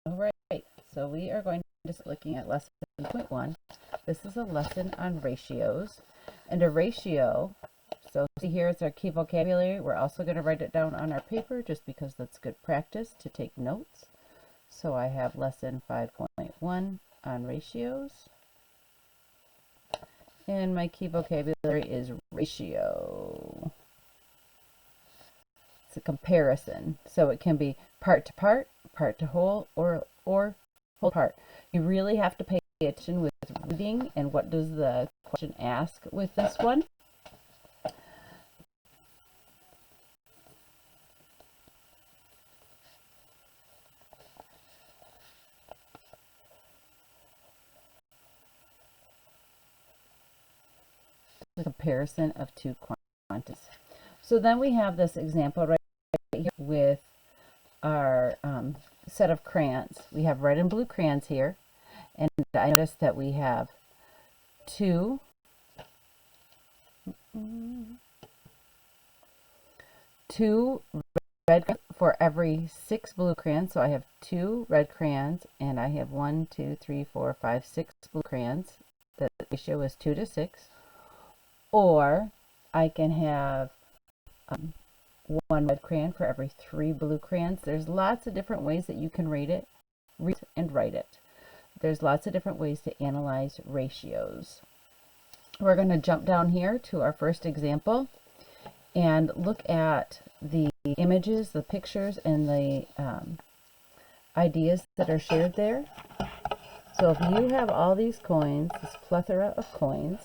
All right, so we are going to just looking at lesson 1. This is a lesson on ratios, and a ratio, so see here it's our key vocabulary. We're also going to write it down on our paper just because that's good practice to take notes. So I have lesson 5.1 on ratios, and my key vocabulary is ratio. It's a comparison, so it can be part to whole, or whole part. You really have to pay attention with reading and what does the question ask with this one. The comparison of two quantities. So then we have this example right here with our set of crayons. We have red and blue crayons here, and I noticed that we have two red for every 6 blue crayons. So I have 2 red crayons, and I have 1, 2, 3, 4, 5, 6 blue crayons. The ratio is 2 to 6. Or I can have 1 red crayon for every 3 blue crayons. There's lots of different ways that you can read it and write it. There's lots of different ways to analyze ratios. We're going to jump down here to our first example and look at the images, the pictures, and the ideas that are shared there. So if you have all these coins, this plethora of coins,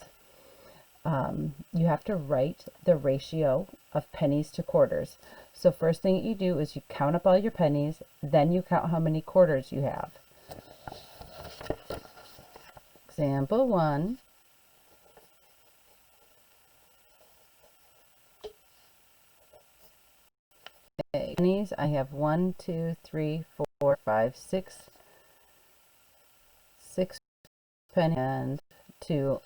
you have to write the ratio of pennies to quarters. So first thing you do is you count up all your pennies, then you count how many quarters you have. Example 1. Okay, pennies, I have 1, 2, 3, 4, 5, 6 pennies, and 2,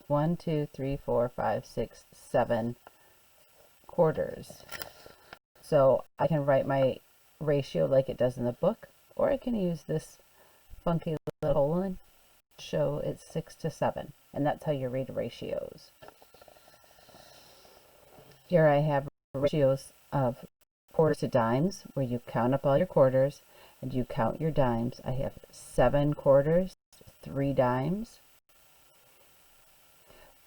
1, 2, 3, 4, 5, 6, 7 quarters. So I can write my ratio like it does in the book, or I can use this funky little colon to show it's 6 to 7, and that's how you read ratios. Here I have ratios of quarters to dimes, where you count up all your quarters and you count your dimes. I have 7 quarters, 3 dimes.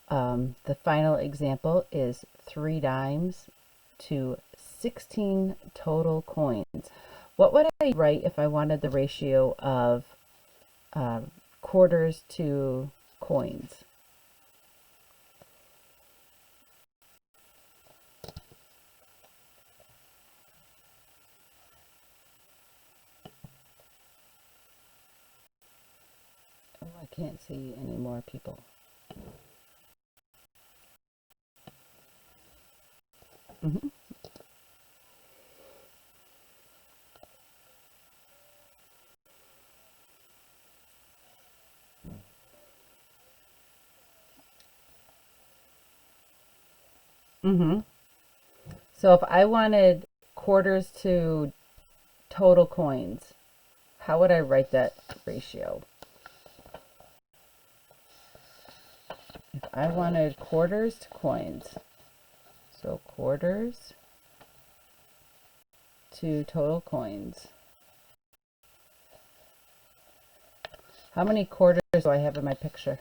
The final example is 3 dimes to 16 total coins. What would I write if I wanted the ratio of quarters to coins? Oh, I can't see any more people. Mm-hmm. Mm-hmm. So if I wanted quarters to total coins, how would I write that ratio? If I wanted quarters to coins, so quarters to total coins. How many quarters do I have in my picture?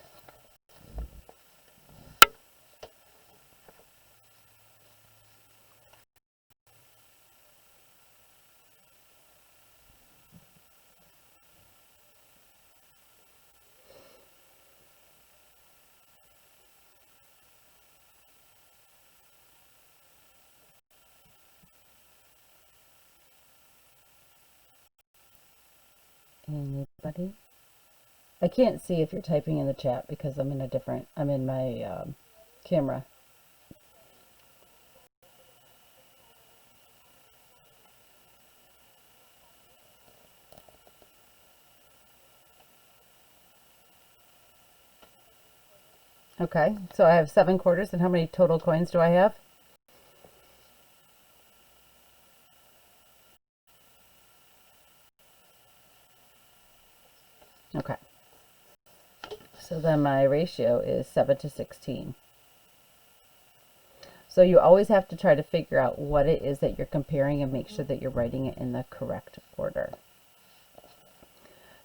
Anybody? I can't see if you're typing in the chat because I'm in my camera. Okay, so I have 7 quarters, and how many total coins do I have? Okay. So then my ratio is 7 to 16. So you always have to try to figure out what it is that you're comparing and make sure that you're writing it in the correct order.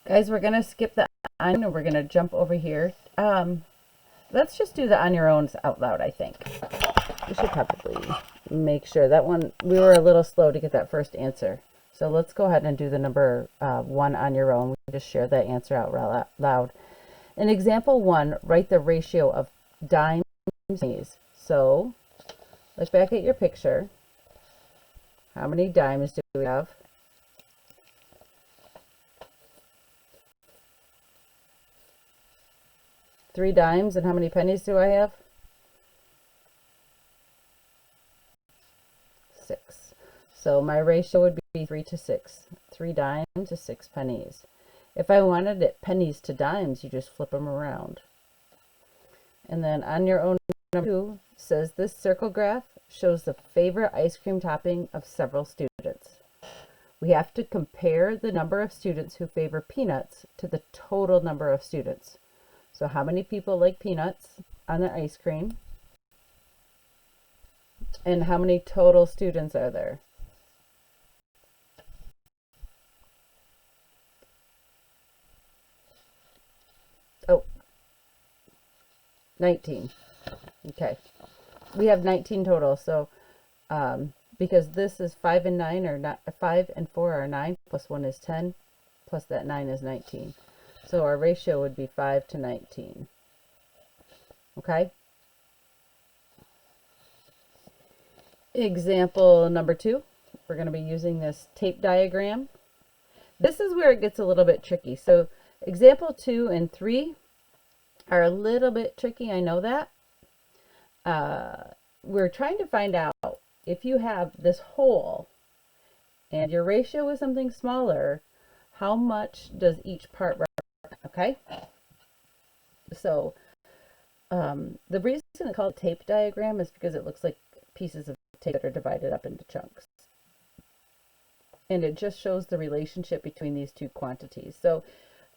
Guys, we're going to skip the on and we're going to jump over here. Let's just do the on your own out loud, I think. We should probably make sure that one, we were a little slow to get that first answer. So let's go ahead and do the number 1 on your own. We just share that answer out loud. In example 1, write the ratio of dimes to pennies. So look back at your picture. How many dimes do we have? Three dimes, and how many pennies do I have? 6. So my ratio would be 3 to 6. 3 dimes to 6 pennies. If I wanted it pennies to dimes, you just flip them around. And then on your own, number 2 says this circle graph shows the favorite ice cream topping of several students. We have to compare the number of students who favor peanuts to the total number of students. So how many people like peanuts on their ice cream? And how many total students are there? Oh, 19. Okay. We have 19 total. So because this is 5 and 9 are not 5 and 4 are 9 plus 1 is 10 plus that 9 is 19. So our ratio would be 5 to 19. Okay. Example number 2, we're going to be using this tape diagram. This is where it gets a little bit tricky. So example 2 and 3 are a little bit tricky. I know that. We're trying to find out if you have this whole and your ratio is something smaller, how much does each part represent? Okay. So the reason it's called tape diagram is because it looks like pieces of tape that are divided up into chunks. And it just shows the relationship between these two quantities. So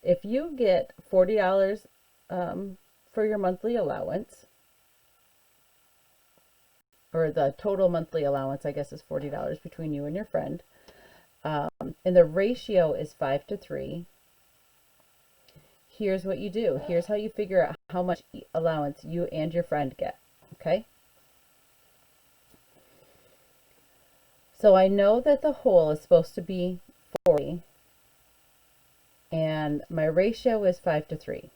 if you get $40 for your monthly allowance, or the total monthly allowance, I guess, is $40 between you and your friend, and the ratio is 5 to 3, here's what you do. Here's how you figure out how much allowance you and your friend get, okay? So I know that the whole is supposed to be 40, and my ratio is 5 to 3.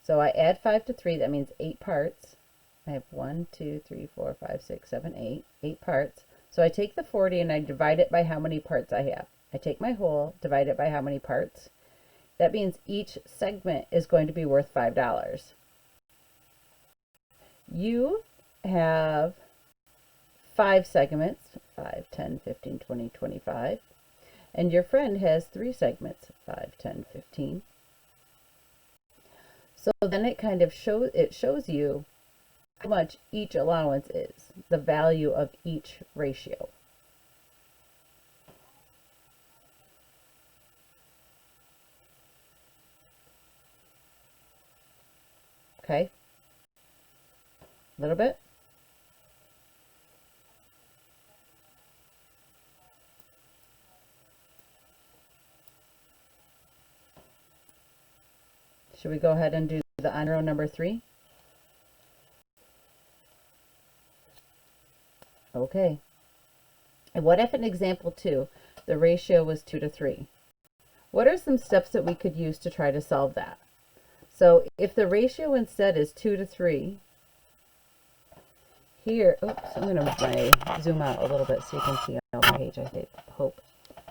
So I add 5 to 3, that means 8 parts. I have 1, 2, 3, 4, 5, 6, 7, 8, 8 parts. So I take the 40 and I divide it by how many parts I have. I take my whole, divide it by how many parts. That means each segment is going to be worth $5. You have 5 segments, 5, 10, 15, 20, 25. And your friend has 3 segments, 5, 10, 15. So then it kind of shows you how much each allowance is, the value of each ratio. Okay? A little bit? Should we go ahead and do the on row number 3? Okay. And what if in example 2, the ratio was 2 to 3? What are some steps that we could use to try to solve that? So if the ratio instead is 2 to 3, here, oops, I'm going to zoom out a little bit so you can see on the page, I hope.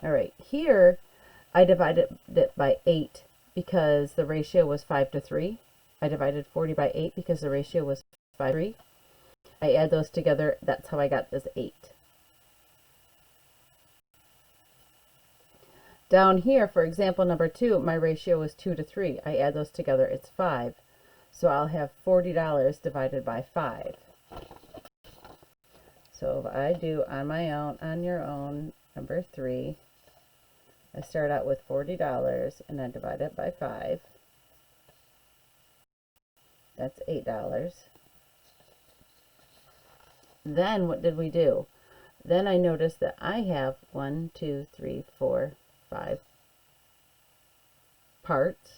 All right, here I divided it by 8 because the ratio was 5 to 3. I divided 40 by 8 because the ratio was 5 to 3. I add those together, that's how I got this 8. Down here, for example number 2, my ratio is 2 to 3. I add those together, it's 5. So I'll have $40 divided by 5. So if I do on my own, on your own, number 3, I start out with $40 and I divide it by 5. That's $8. Then what did we do? Then I noticed that I have 1, 2, 3, 4, 5 parts.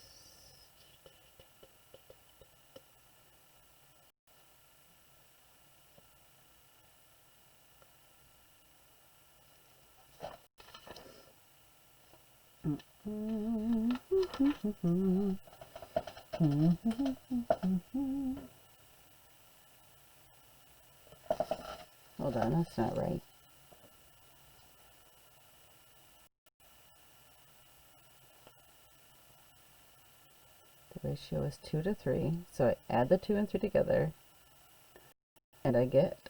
Hold on, that's not right. The ratio is 2 to 3, so I add the 2 and 3 together, and I get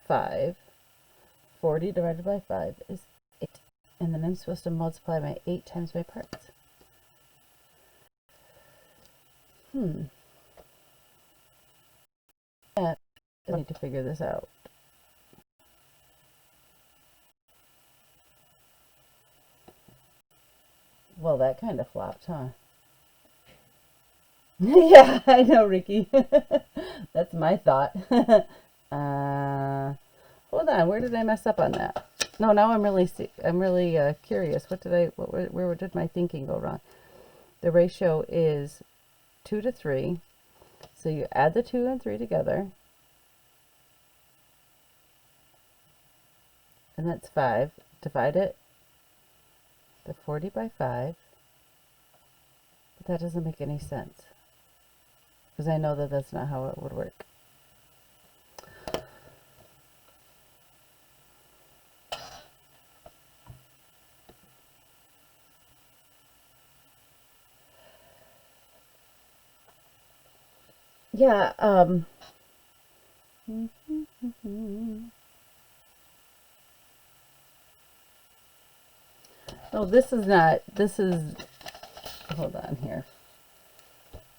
5. 40 divided by 5 is 8, and then I'm supposed to multiply my 8 times my parts. I need to figure this out. Well, that kind of flopped, huh? Yeah, I know, Ricky. That's my thought. Hold on, where did I mess up on that? No, now I'm really curious. Where did my thinking go wrong? The ratio is 2 to 3. So you add the 2 and 3 together. And that's 5. Divide it, the 40 by 5. But that doesn't make any sense, because I know that that's not how it would work. Yeah, no, this is, hold on here.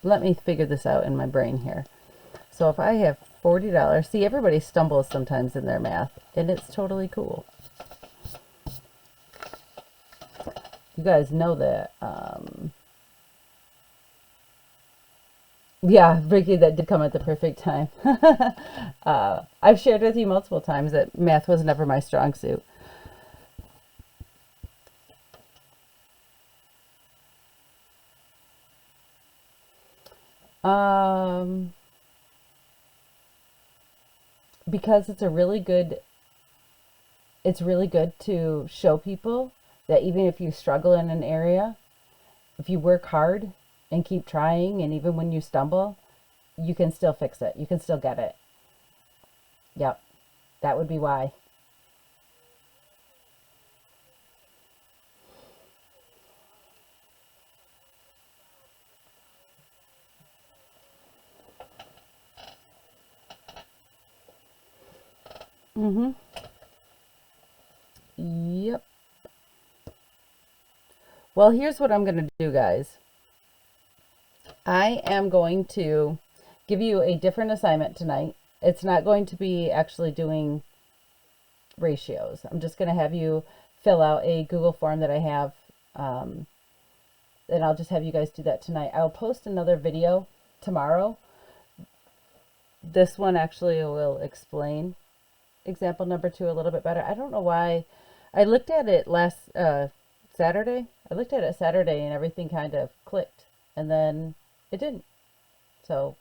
Let me figure this out in my brain here. So if I have $40, see, everybody stumbles sometimes in their math, and it's totally cool. You guys know that. Yeah, Ricky, that did come at the perfect time. I've shared with you multiple times that math was never my strong suit. Because it's really good to show people that even if you struggle in an area, if you work hard and keep trying, and even when you stumble, you can still fix it. You can still get it. Yep. That would be why. Yep. Well, here's what I'm going to do, guys. I am going to give you a different assignment tonight. It's not going to be actually doing ratios. I'm just going to have you fill out a Google form that I have, and I'll just have you guys do that tonight. I'll post another video tomorrow. This one actually will explain example number 2 a little bit better. I don't know why. I looked at it last Saturday. I looked at it Saturday and everything kind of clicked, and then it didn't. So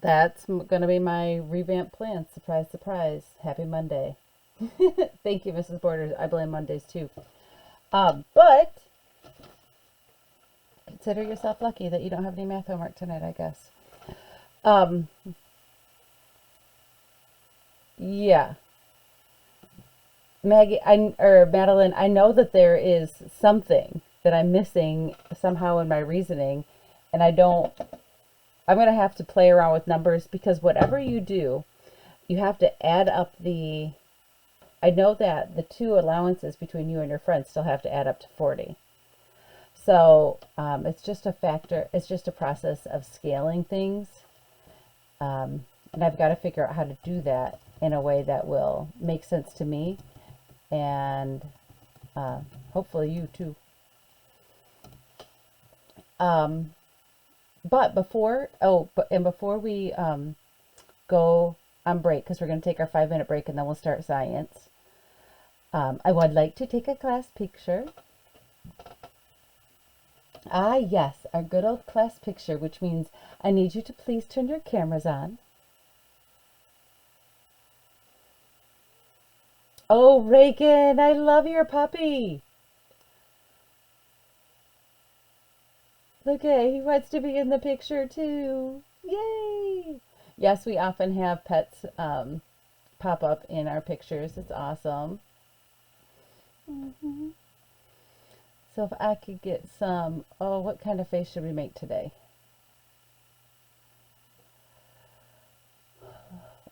that's going to be my revamp plan. Surprise, surprise. Happy Monday. Thank you, Mrs. Borders. I blame Mondays too. But consider yourself lucky that you don't have any math homework tonight, I guess. Yeah. Madeline, I know that there is something that I'm missing somehow in my reasoning, and I'm going to have to play around with numbers, because whatever you do, you have to add up I know that the 2 allowances between you and your friends still have to add up to 40. So it's just a factor. It's just a process of scaling things. And I've got to figure out how to do that in a way that will make sense to me and hopefully you too. Um, but before we go on break, because we're going to take our 5-minute break and then we'll start science. I would like to take a class picture. Ah, yes, our good old class picture, which means I need you to please turn your cameras on. Oh, Reagan, I love your puppy. Look at, he wants to be in the picture too. Yay! Yes, we often have pets pop up in our pictures. It's awesome. Hmm. So if I could get some, oh, what kind of face should we make today?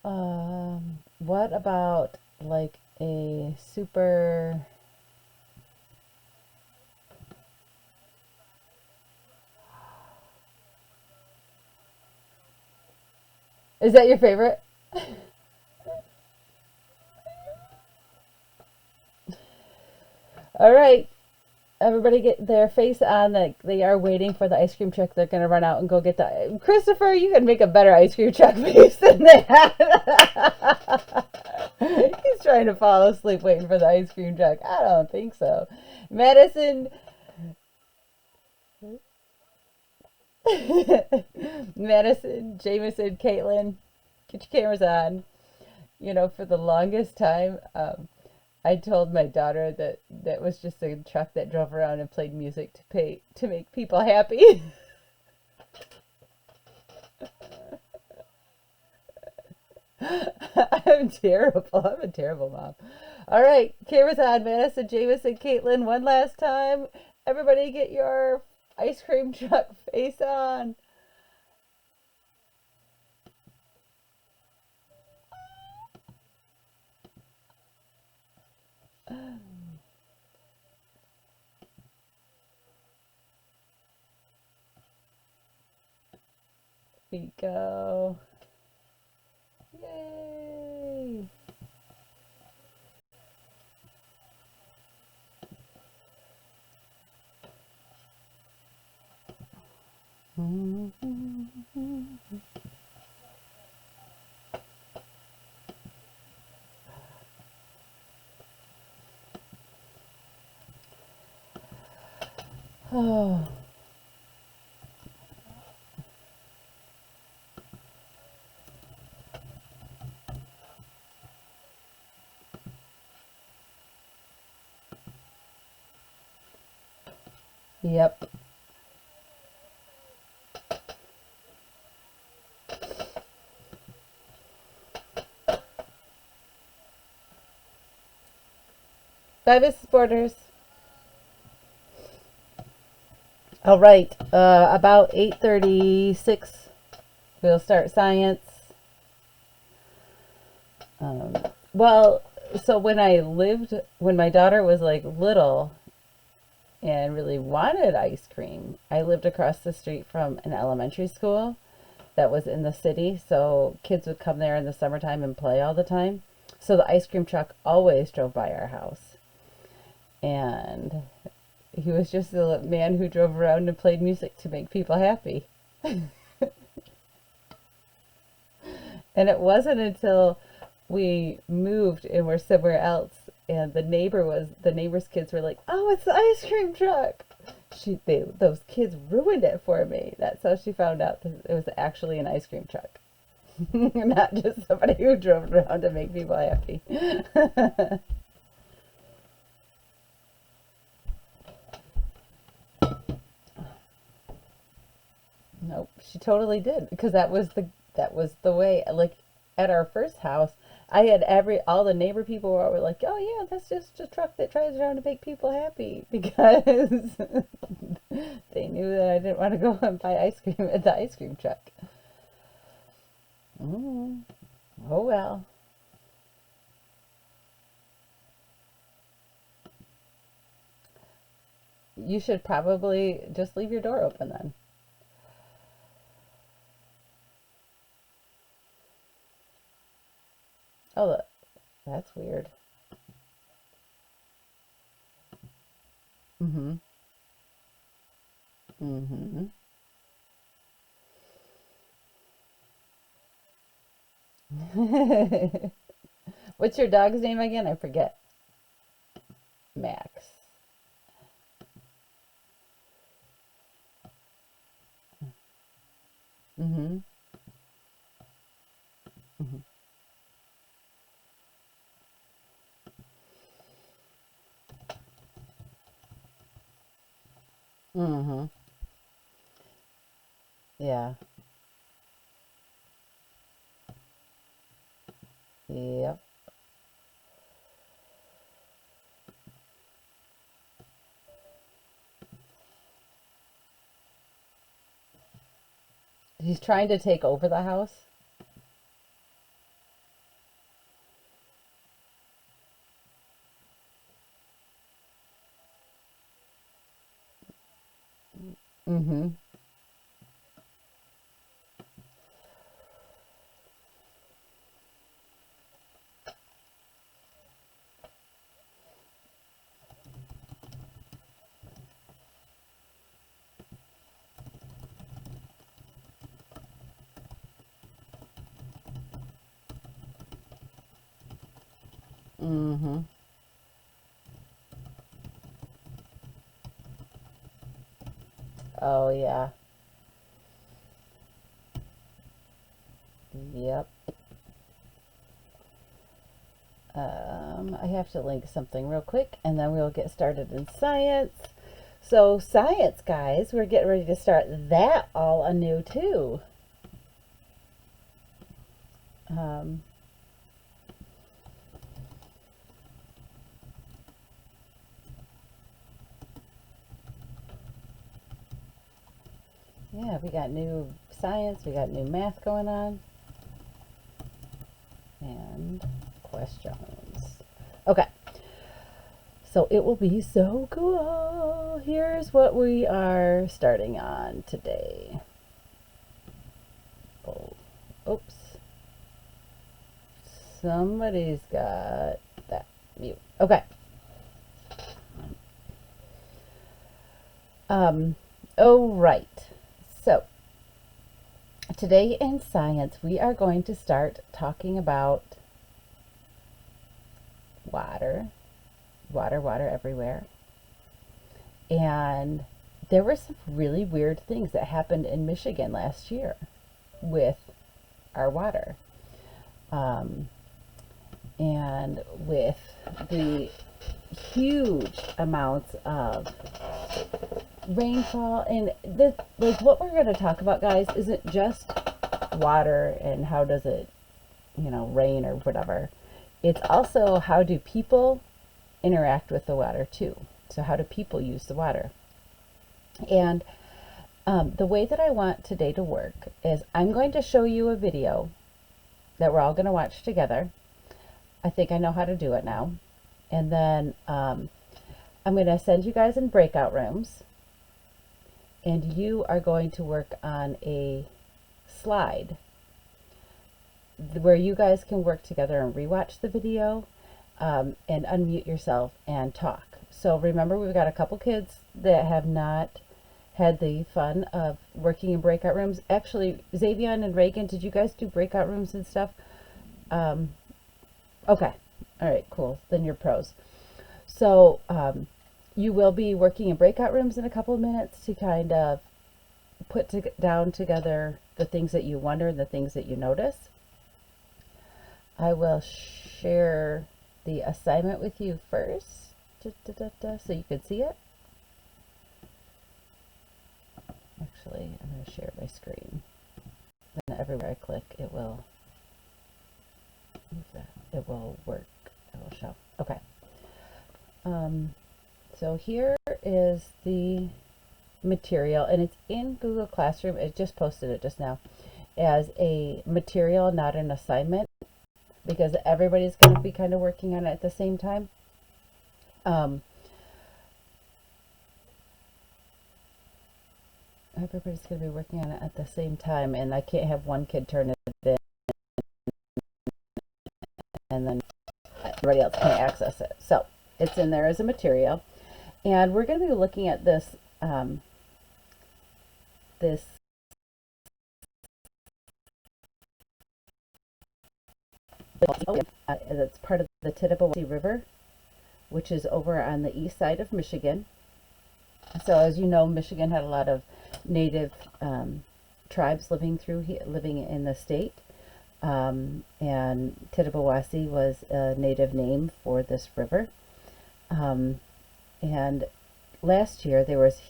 What about like a super, is that your favorite? All right, everybody get their face on. Like they are waiting for the ice cream truck. They're gonna run out and go get the. Christopher, you can make a better ice cream truck face than that. He's trying to fall asleep waiting for the ice cream truck. I don't think so. Madison, Madison, Jameson, Caitlin, get your cameras on. For the longest time, I told my daughter that that was just a truck that drove around and played music to make people happy. I'm terrible. I'm a terrible mom. All right, cameras on. Madison, Jameson, Caitlin, one last time. Everybody, get your ice cream truck face on. We go. Yay! Oh, yep. Bye, Mrs. Borders. All right. About 8:36, we'll start science. Um, well, so when my daughter was like little and really wanted ice cream, I lived across the street from an elementary school that was in the city. So kids would come there in the summertime and play all the time. So the ice cream truck always drove by our house. And he was just a man who drove around and played music to make people happy. And it wasn't until we moved and were somewhere else and the neighbor's kids were like, "Oh, it's the ice cream truck." Those kids ruined it for me. That's how she found out that it was actually an ice cream truck. Not just somebody who drove around to make people happy. Nope, she totally did because that was the way. Like at our first house, I had all the neighbor people were like, "Oh yeah, that's just a truck that drives around to make people happy," because they knew that I didn't want to go and buy ice cream at the ice cream truck. Mm. Oh well, you should probably just leave your door open then. Oh, that's weird. Mm-hmm. Mm-hmm. What's your dog's name again? I forget. Max. Mm-hmm. Mm-hmm. Mm-hmm. Yeah. Yep. He's trying to take over the house. Mm-hmm. Mm-hmm. Oh yeah. Yep. I have to link something real quick and then we'll get started in science. So science, guys, we're getting ready to start that all anew too. Um, yeah, we got new science, we got new math going on, and questions. Okay, so it will be so cool. Here's what we are starting on today. Oh, oops. Somebody's got that mute. Okay. Oh, right. So, today in science, we are going to start talking about water, water everywhere. And there were some really weird things that happened in Michigan last year with our water. Um, and with the huge amounts of rainfall and this, like what we're going to talk about, guys, isn't just water and how does it, rain or whatever. It's also how do people interact with the water too. So how do people use the water? And the way that I want today to work is I'm going to show you a video that we're all going to watch together. I think I know how to do it now. And then I'm going to send you guys in breakout rooms. And you are going to work on a slide where you guys can work together and rewatch the video and unmute yourself and talk. So remember, we've got a couple kids that have not had the fun of working in breakout rooms. Actually, Xavion and Reagan, did you guys do breakout rooms and stuff? Okay. All right, cool. Then you're pros. So you will be working in breakout rooms in a couple of minutes to kind of put down together the things that you wonder and the things that you notice. I will share the assignment with you first, so you can see it. Actually, I'm going to share my screen. Then everywhere I click, it will move that. It will work. It will show. Okay. So here is the material, and it's in Google Classroom. It just posted it just now as a material, not an assignment, because everybody's going to be kind of working on it at the same time. Everybody's going to be working on it at the same time, and I can't have one kid turn it in and then everybody else can't access it. So it's in there as a material. And we're going to be looking at this this that's part of the Tittabawassee River, which is over on the east side of Michigan. So as you know, Michigan had a lot of native tribes living in the state, and Tittabawassee was a native name for this river. And last year there was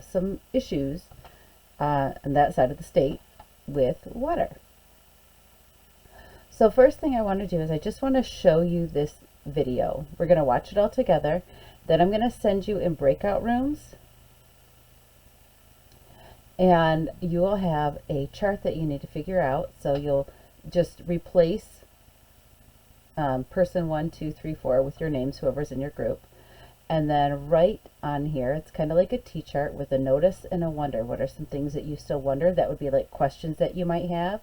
some issues on that side of the state with water. So first thing I want to do is I just want to show you this video. We're going to watch it all together. Then I'm going to send you in breakout rooms, and you will have a chart that you need to figure out. So you'll just replace person 1, 2, 3, 4 with your names, whoever's in your group. And then right on here, it's kind of like a T-chart with a notice and a wonder. What are some things that you still wonder? That would be like questions that you might have.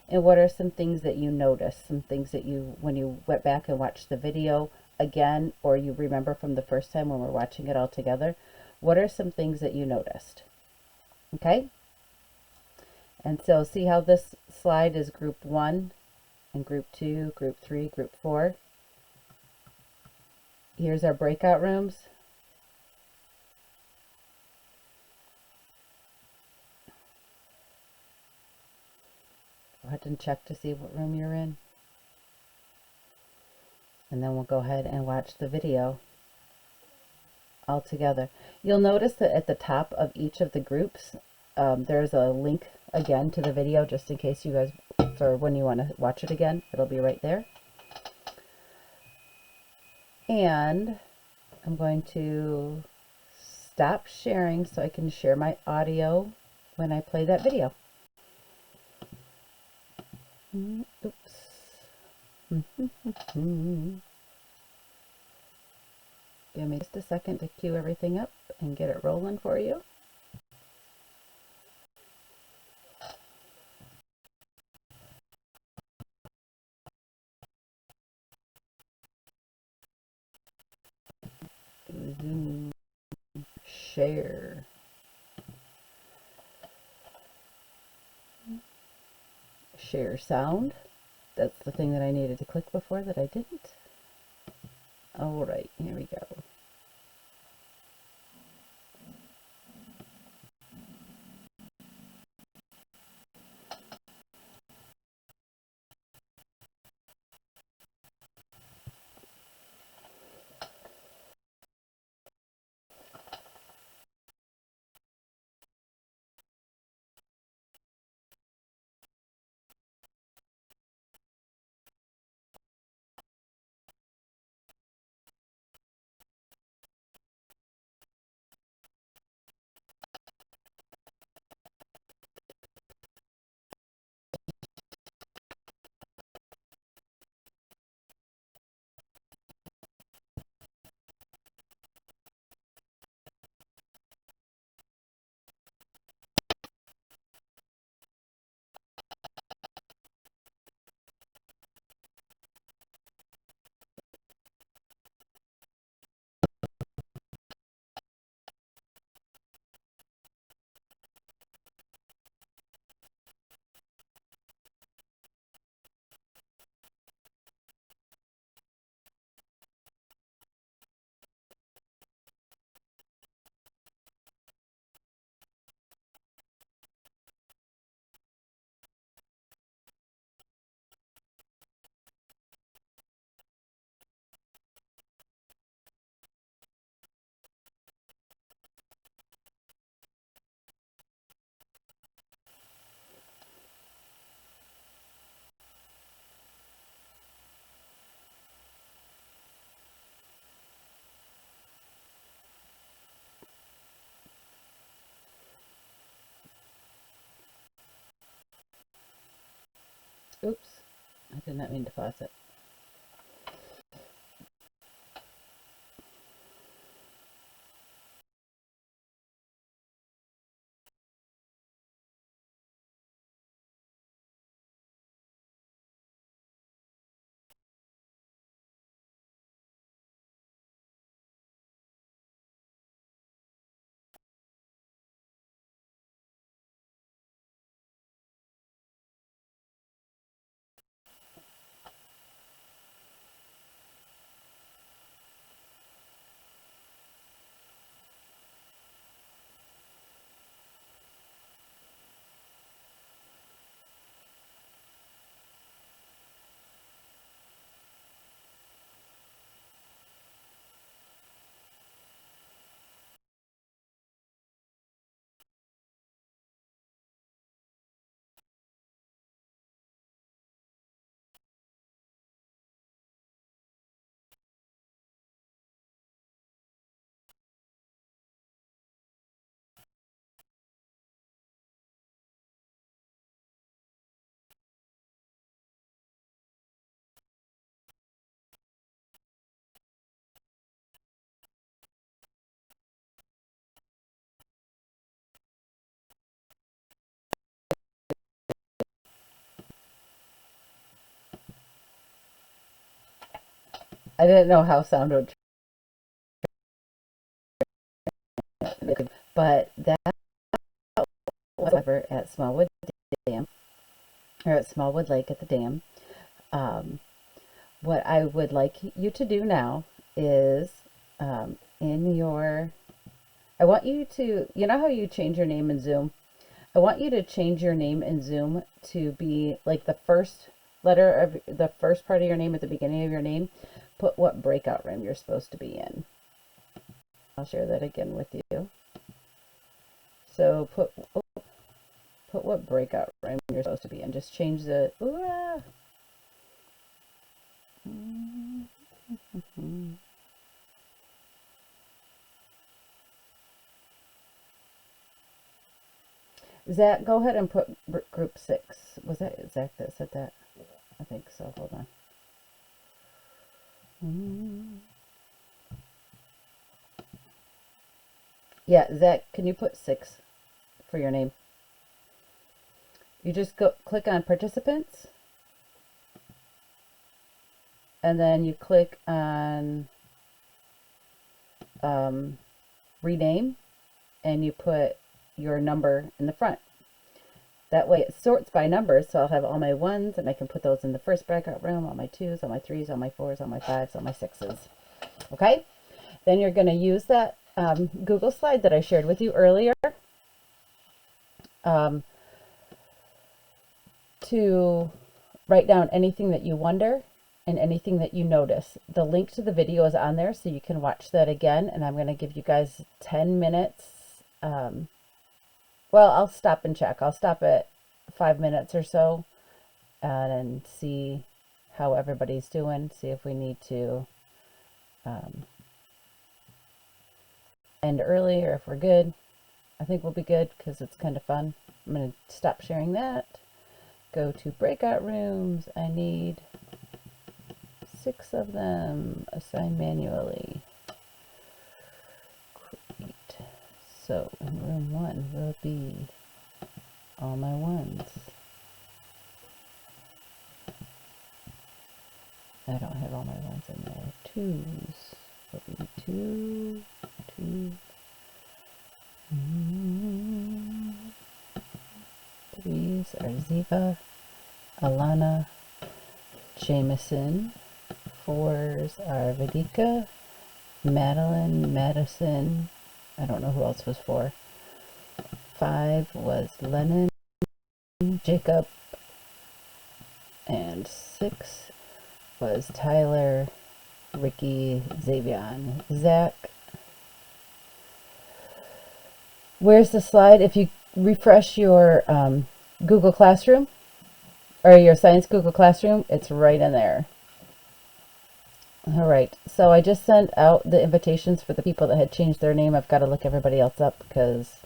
And what are some things that you noticed? Some things that you, when you went back and watched the video again, or you remember from the first time when we're watching it all together, what are some things that you noticed? Okay? And so see how this slide is group 1 and group 2, group 3, group 4. Here's our breakout rooms. Go ahead and check to see what room you're in. And then we'll go ahead and watch the video all together. You'll notice that at the top of each of the groups, there's a link again to the video, just in case you guys, for when you want to watch it again, it'll be right there. And I'm going to stop sharing so I can share my audio when I play that video. Oops. Give me just a second to cue everything up and get it rolling for you. Zoom, share. Share sound. That's the thing that I needed to click before that I didn't. All right, here we go. Oops, I did not mean to pause it. I didn't know how sound would, but that was over at Smallwood Dam, or at Smallwood Lake at the dam. Um, what I would like you to do now is in your, I want you to, you know how you change your name in Zoom? I want you to change your name in Zoom to be like the first letter of the first part of your name at the beginning of your name. Put what breakout room you're supposed to be in. I'll share that again with you. So put what breakout room you're supposed to be in. Just change the Zach, go ahead and put group 6. Was that Zach that said that? I think so. Hold on. Yeah, Zach, can you put 6 for your name? You just go click on participants, and then you click on rename, and you put your number in the front. That way it sorts by numbers, so I'll have all my 1s, and I can put those in the first breakout room, all my 2s, all my 3s, all my 4s, all my 5s, all my 6s. Okay? Then you're going to use that Google slide that I shared with you earlier to write down anything that you wonder and anything that you notice. The link to the video is on there, so you can watch that again, and I'm going to give you guys 10 minutes. Well, I'll stop and check. I'll stop at 5 minutes or so and see how everybody's doing, see if we need to end early or if we're good. I think we'll be good because it's kind of fun. I'm going to stop sharing that. Go to breakout rooms. I need 6 of them. Assign manually. Create. So in room 1 will be all my 1s. I don't have all my 1s in there. 2s will be 2, 2. 3s are Ziva, Alana, Jameson. 4s are Vedika, Madeline, Madison. I don't know who else was 4. 5 was Lennon, Jacob, and 6 was Tyler, Ricky, Xavion, Zach. Where's the slide? If you refresh your Google Classroom or your Science Google Classroom, it's right in there. All right, so I just sent out the invitations for the people that had changed their name. I've got to look everybody else up because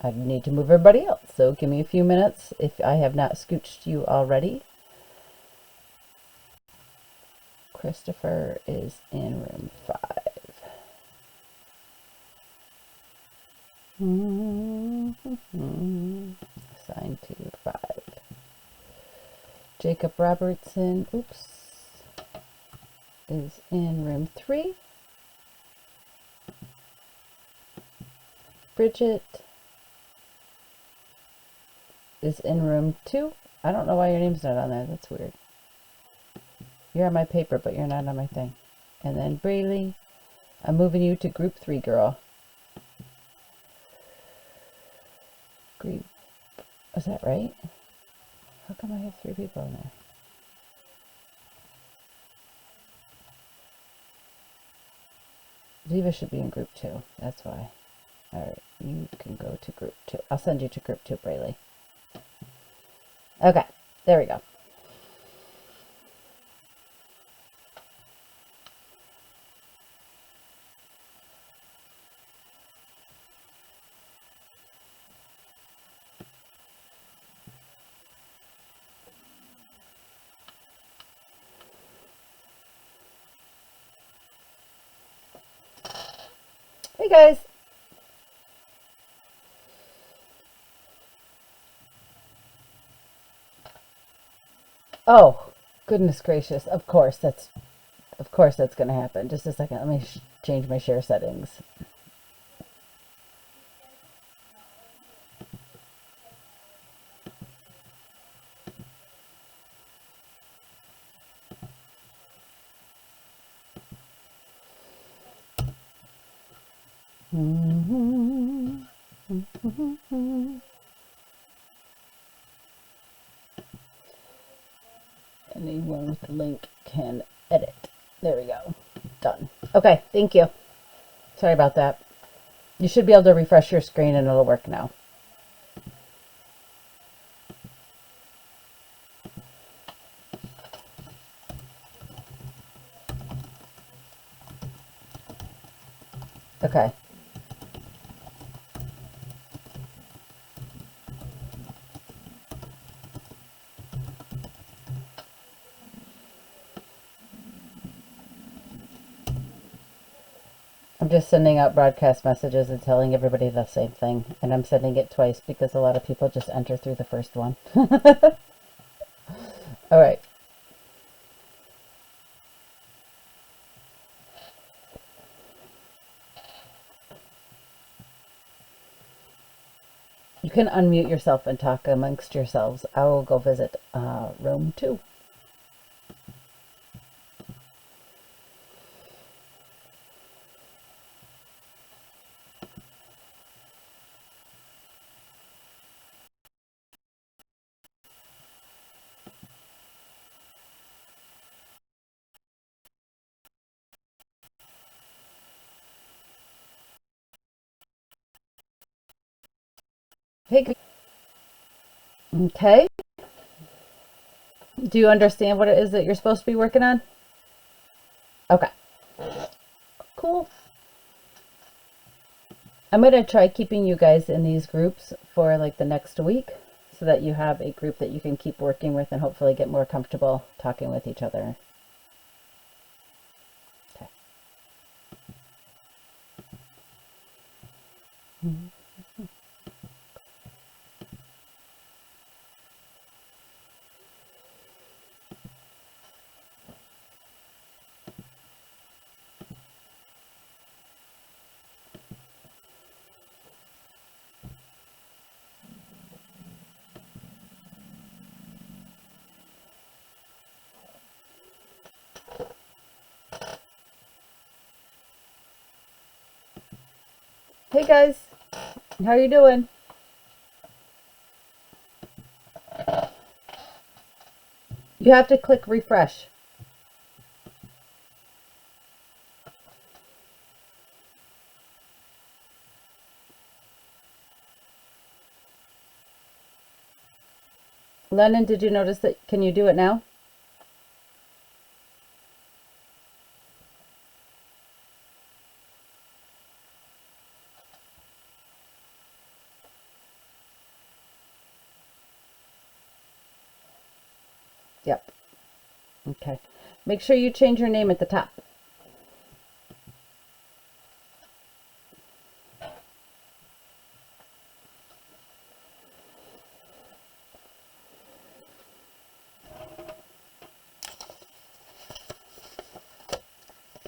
I need to move everybody else. So give me a few minutes if I have not scooched you already. Christopher is in room 5. Assigned to 5. Jacob Robertson, is in room 3. Bridget is in room 2. I don't know why your name's not on there. That's weird. You're on my paper, but you're not on my thing. And then Braylee, I'm moving you to group 3, girl. Group, is that right? How come I have 3 people in there? Ziva should be in group 2. That's why. Alright, you can go to group 2. I'll send you to group 2, Braylee. Okay, there we go. Hey guys. Oh, Goodness gracious. Of course that's going to happen. Just a second. Let me change my share settings. Anyone with the link can edit. There we go. Done. Okay, thank you. Sorry about that. You should be able to refresh your screen and it'll work now. Okay. I'm just sending out broadcast messages and telling everybody the same thing. And I'm sending it twice because a lot of people just enter through the first one. All right. You can unmute yourself and talk amongst yourselves. I will go visit room 2. Hey, okay. Do you understand what it is that you're supposed to be working on? Okay. Cool. I'm going to try keeping you guys in these groups for like the next week so that you have a group that you can keep working with and hopefully get more comfortable talking with each other. Okay. Hey guys, how are you doing? You have to click refresh. Lennon, did you notice that? Can you do it now? Yep. Okay. Make sure you change your name at the top.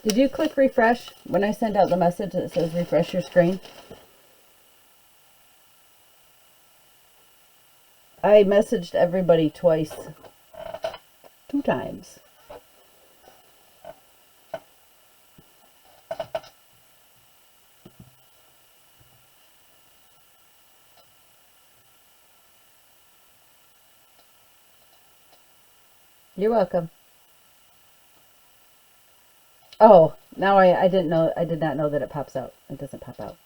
Did you click refresh when I send out the message that says refresh your screen? I messaged everybody twice. 2 times. You're welcome. Oh, now I didn't know. I did not know that it pops out. It doesn't pop out.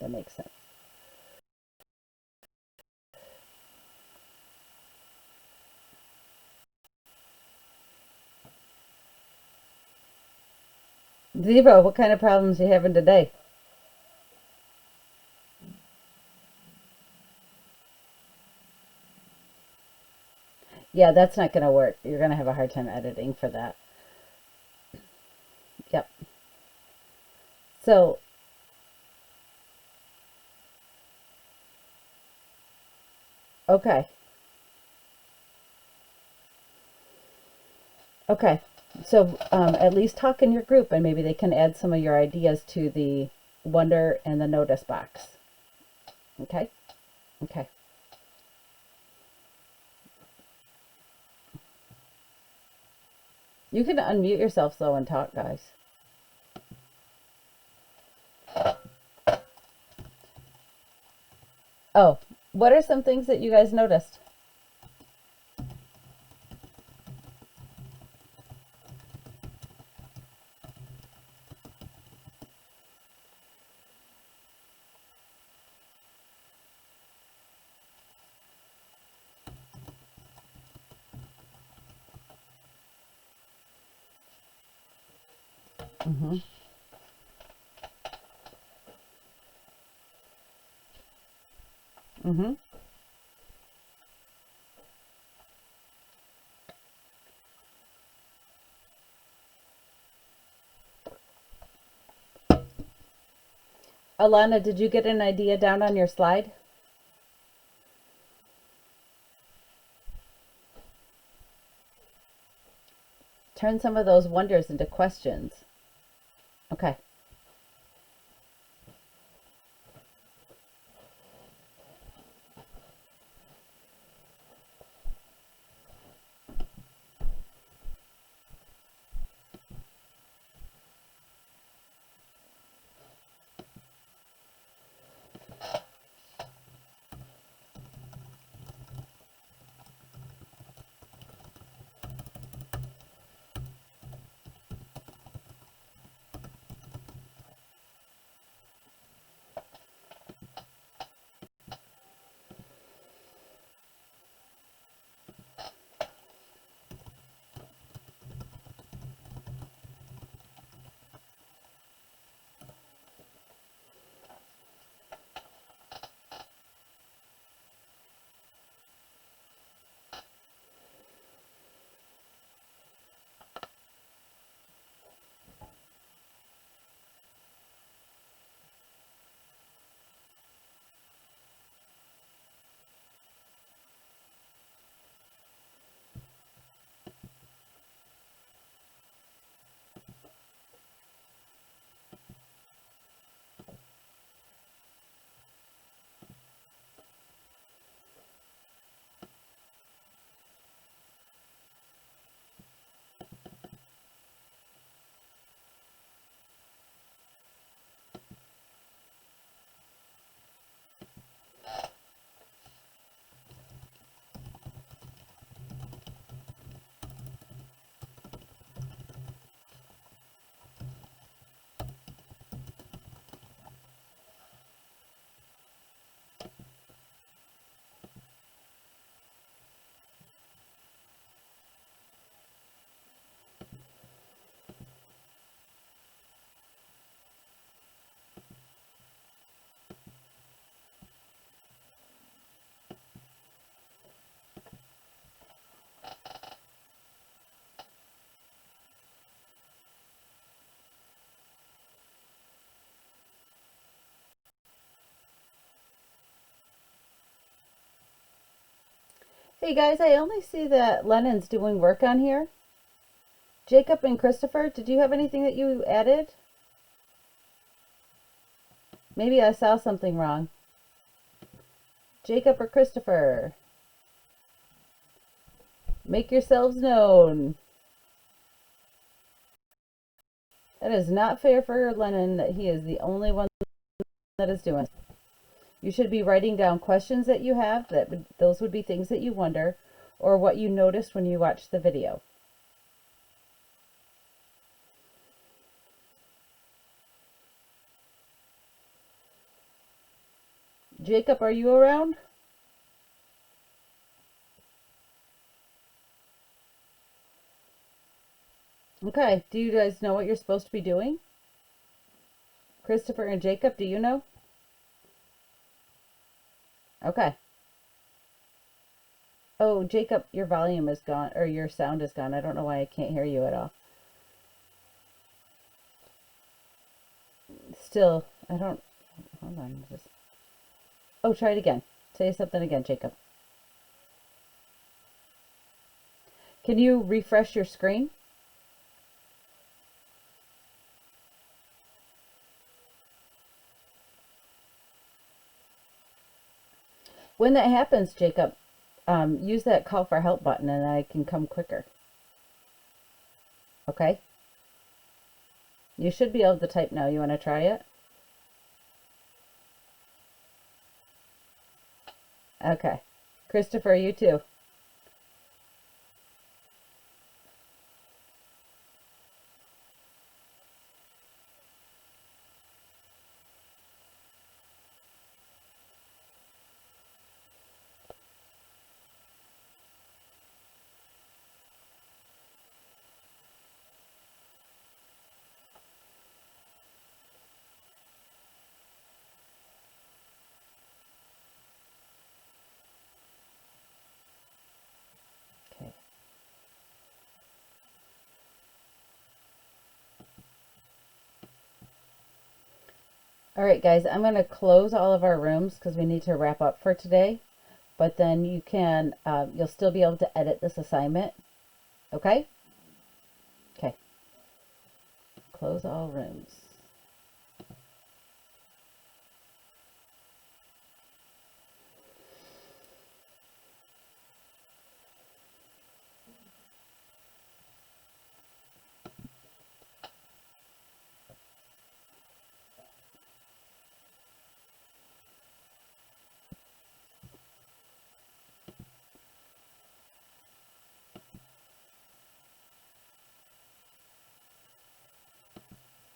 That makes sense. Zero, what kind of problems are you having today? Yeah, that's not going to work. You're going to have a hard time editing for that. Yep. So, okay. Okay, so at least talk in your group and maybe they can add some of your ideas to the wonder and the notice box. Okay? Okay. You can unmute yourself though and talk, guys. Oh, what are some things that you guys noticed? Mm-hmm. Mm-hmm. Alana, did you get an idea down on your slide? Turn some of those wonders into questions. Okay. Hey guys, I only see that Lennon's doing work on here. Jacob and Christopher, did you have anything that you added? Maybe I saw something wrong. Jacob or Christopher, make yourselves known. That is not fair for Lennon that he is the only one that is doing it. You should be writing down questions that you have, those would be things that you wonder, or what you noticed when you watched the video. Jacob, are you around? Okay, do you guys know what you're supposed to be doing? Christopher and Jacob, do you know? Okay. Oh, Jacob, your volume is gone, or your sound is gone. I don't know why I can't hear you at all. Still, I don't, hold on. Oh, try it again. Say something again, Jacob. Can you refresh your screen? When that happens, Jacob, use that call for help button and I can come quicker. Okay? You should be able to type now. You want to try it? Okay. Christopher, you too. Okay. All right, guys, I'm going to close all of our rooms because we need to wrap up for today. But then you can, you'll still be able to edit this assignment. Okay? Okay. Close all rooms.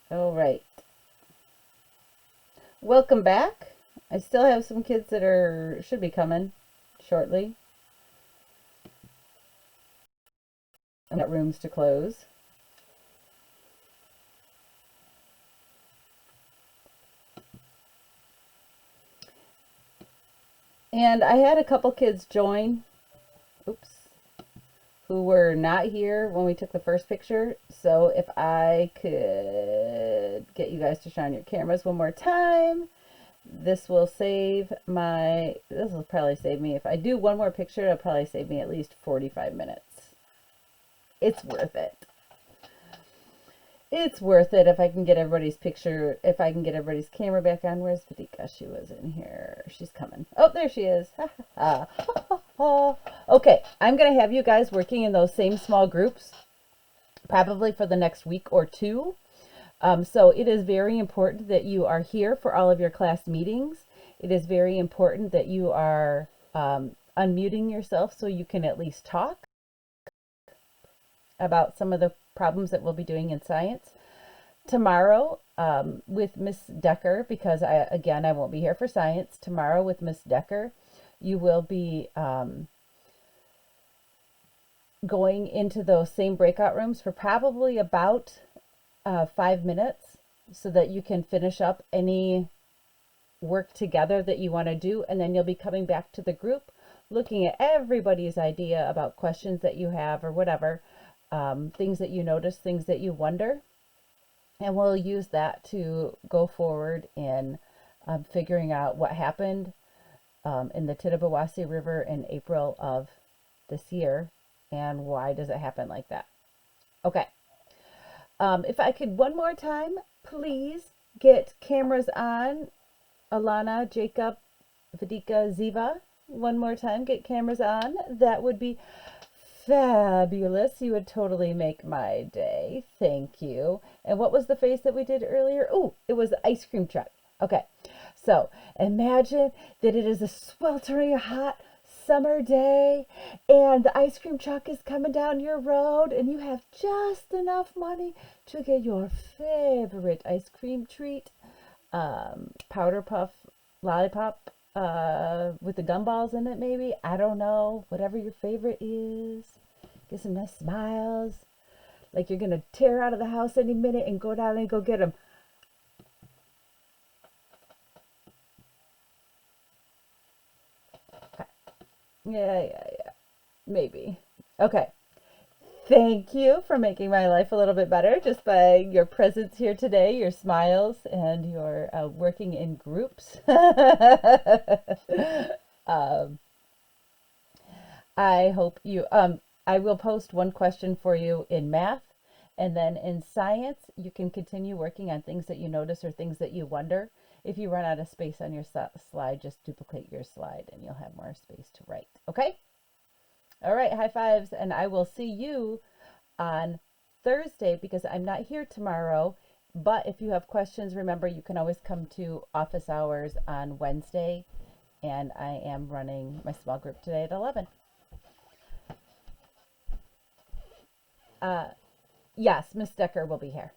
All right. Welcome back. I still have some kids that should be coming shortly. I've got rooms to close. And I had a couple kids join, oops, who were not here when we took the first picture. So if I could get you guys to shine your cameras one more time, this will probably save me, if I do one more picture, it'll probably save me at least 45 minutes. It's worth it. It's worth it if I can get everybody's picture, if I can get everybody's camera back on. Where's Vidika? She was in here. She's coming. Oh, there she is. Okay, I'm going to have you guys working in those same small groups, probably for the next week or two. So it is very important that you are here for all of your class meetings. It is very important that you are unmuting yourself so you can at least talk about some of the problems that we'll be doing in science. Tomorrow with Miss Decker, because I won't be here for science. Tomorrow with Miss Decker, you will be going into those same breakout rooms for probably about 5 minutes so that you can finish up any work together that you want to do, and then you'll be coming back to the group looking at everybody's idea about questions that you have or whatever, things that you notice, things that you wonder, and we'll use that to go forward in figuring out what happened in the Tittabawassee River in April of this year and why does it happen like that. Okay. If I could one more time, please get cameras on. Alana, Jacob, Vidika, Ziva. One more time, get cameras on. That would be fabulous. You would totally make my day. Thank you. And what was the face that we did earlier? Oh, it was the ice cream truck. Okay. So imagine that it is a sweltering hot summer day and the ice cream truck is coming down your road and you have just enough money to get your favorite ice cream treat, powder puff lollipop with the gumballs in it, maybe, I don't know, whatever your favorite is. Get some nice smiles like you're gonna tear out of the house any minute and go down and go get them. Yeah, maybe. Okay. Thank you for making my life a little bit better just by your presence here today, your smiles, and your working in groups. I hope you, I will post one question for you in math, and then in science, you can continue working on things that you notice or things that you wonder. if you run out of space on your slide, just duplicate your slide and you'll have more space to write. Okay? All right, high fives, and I will see you on Thursday because I'm not here tomorrow. But if you have questions, remember you can always come to office hours on Wednesday, and I am running my small group today at 11. Yes, Miss Decker will be here.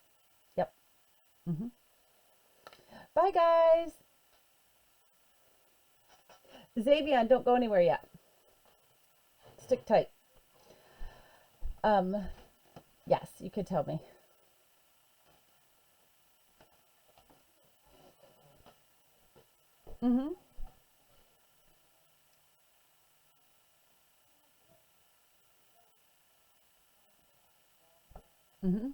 Yep. Bye, guys. Xavier, don't go anywhere yet. Stick tight. Yes, you could tell me. Mm-hmm. Mm-hmm.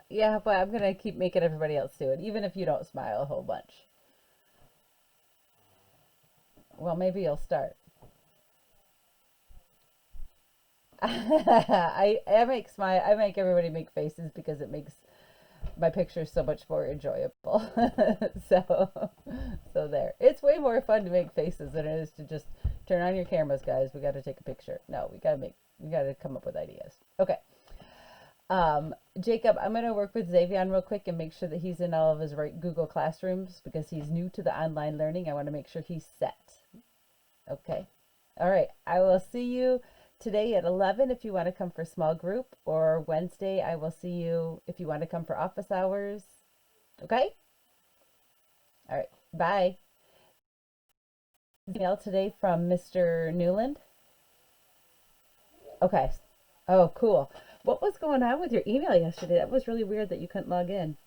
Yeah, but I'm gonna keep making everybody else do it, even if you don't smile a whole bunch. Well, maybe you'll start. I make everybody make faces because it makes my pictures so much more enjoyable. so so there. It's way more fun to make faces than it is to just turn on your cameras, guys. We got to take a picture. No, we got to come up with ideas. Okay. Jacob, I'm going to work with Xavier real quick and make sure that he's in all of his right Google Classrooms because he's new to the online learning. I want to make sure he's set. Okay. All right. I will see you today at 11 if you want to come for small group, or Wednesday I will see you if you want to come for office hours. Okay? All right. Bye. Email today from Mr. Newland. Okay. Oh, cool. What was going on with your email yesterday? That was really weird that you couldn't log in.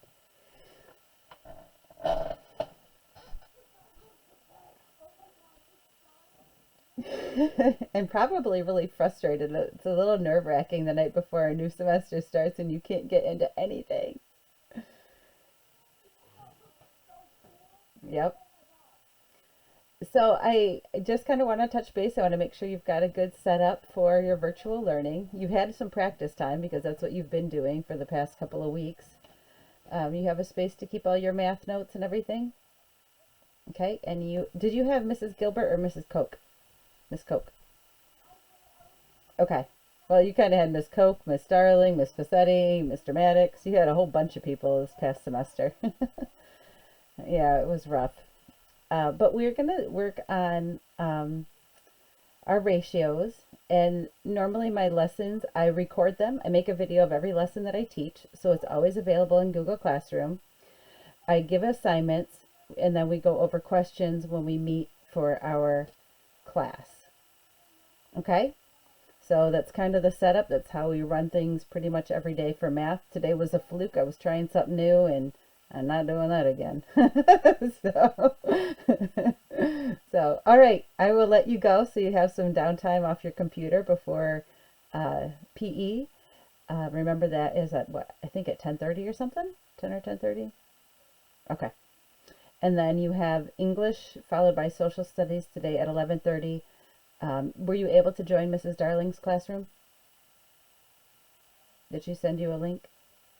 And probably really frustrated. It's a little nerve-wracking the night before a new semester starts and you can't get into anything. Yep. So I just kind of want to touch base. I want to make sure you've got a good setup for your virtual learning. You've had some practice time because that's what you've been doing for the past couple of weeks. You have a space to keep all your math notes and everything. Okay, and did you have Mrs. Gilbert or Mrs. Koch? Miss Koch. Okay. Well, you kind of had Miss Koch, Miss Darling, Miss Fassetti, Mr. Maddox. You had a whole bunch of people this past semester. Yeah, it was rough. But we're going to work on our ratios. And normally my lessons, I record them. I make a video of every lesson that I teach. So it's always available in Google Classroom. I give assignments, and then we go over questions when we meet for our class. Okay? So that's kind of the setup. That's how we run things pretty much every day for math. Today was a fluke. I was trying something new, and I'm not doing that again. So, all right. I will let you go so you have some downtime off your computer before PE. Remember that is at what? I think at 10:30 or something? 10 or 10:30? Okay. And then you have English followed by social studies today at 11:30. Were you able to join Mrs. Darling's classroom? Did she send you a link?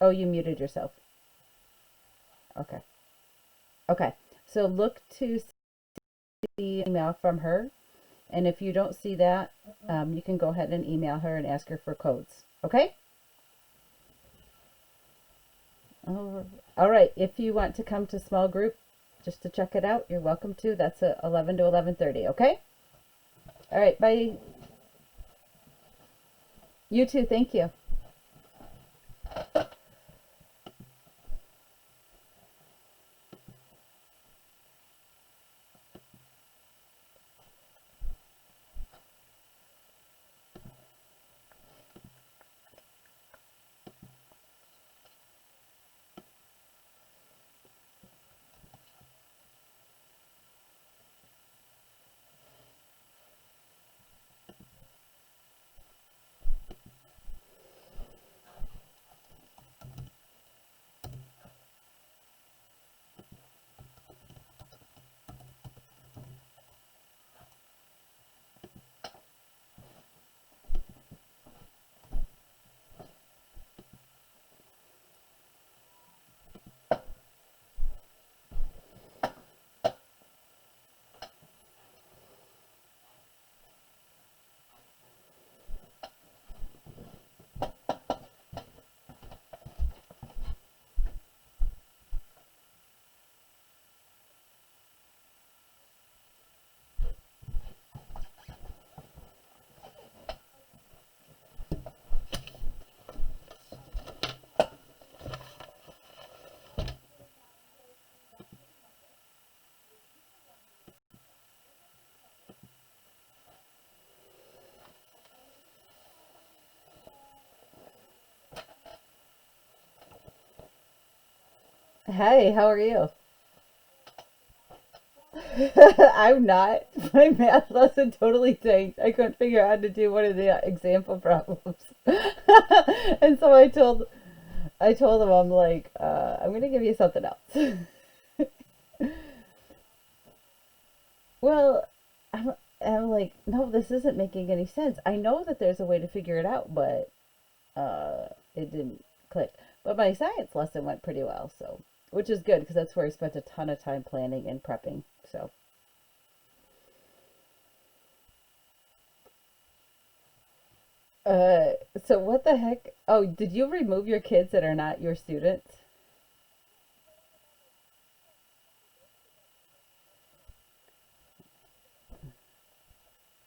Oh, you muted yourself. Okay. Okay. So look to see an email from her. And if you don't see that, you can go ahead and email her and ask her for codes. Okay? All right. If you want to come to small group just to check it out, you're welcome to. That's at 11 to 11:30. Okay? All right. Bye. You too. Thank you. Hey, how are you? I'm not. My math lesson totally tanked. I couldn't figure out how to do one of the example problems. And so I told him, I'm like, I'm gonna give you something else. Well, I'm like, no, this isn't making any sense. I know that there's a way to figure it out, but it didn't click. But my science lesson went pretty well, so which is good because that's where I spent a ton of time planning and prepping. So, uh, so what the heck? Oh, did you remove your kids that are not your students?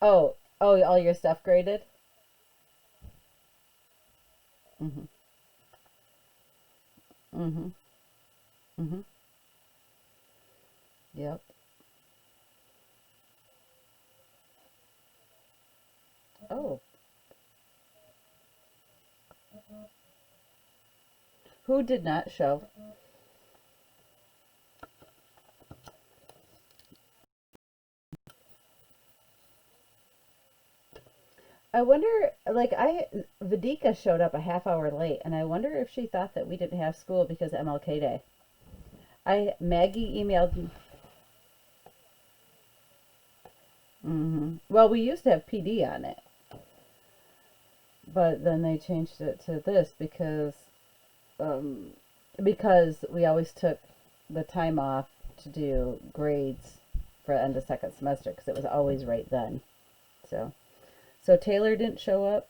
Oh, all your stuff graded? Mm-hmm. Mm-hmm. Mm-hmm. Yep. Oh, who did not show? I wonder, like, Vidika showed up a half hour late, and I wonder if she thought that we didn't have school because of MLK Day. Maggie emailed me. Well, we used to have PD on it, but then they changed it to this um, because we always took the time off to do grades for the end of second semester because it was always right then. So, so Taylor didn't show up.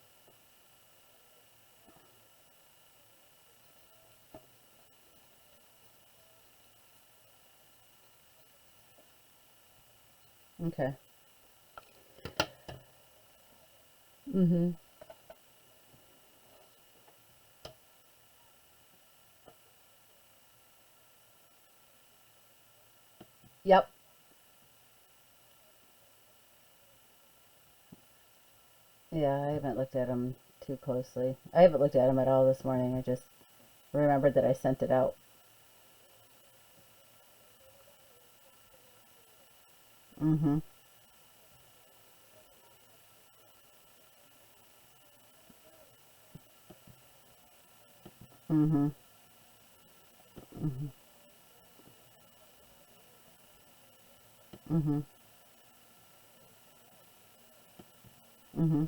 Okay. Mm-hmm. Yep. Yeah, I haven't looked at them too closely. I haven't looked at them at all this morning. I just remembered that I sent it out. Mm-hmm. Mm-hmm. Mm-hmm. Mm-hmm. Mm-hmm.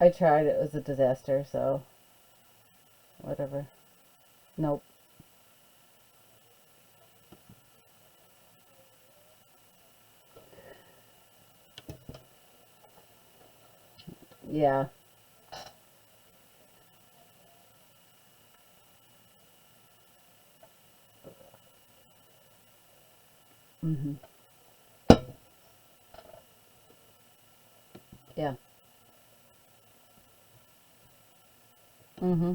I tried. It was a disaster. So whatever. Nope. Yeah. Mm-hmm. Yeah. Mm-hmm.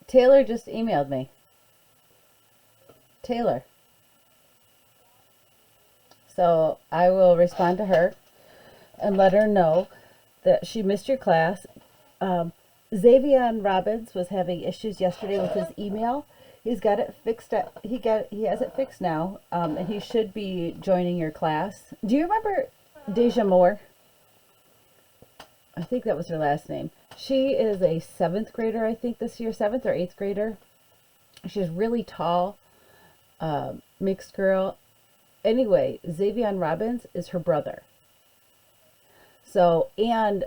Taylor just emailed me. Taylor. So I will respond to her and let her know that she missed your class. Um, Xavier Robbins was having issues yesterday with his email. He's got it fixed. He has it fixed now, and he should be joining your class. Do you remember Deja Moore? I think that was her last name. She is a seventh grader, I think this year, seventh or eighth grader. She's really tall, mixed girl. Anyway, Xavier Robbins is her brother. So, and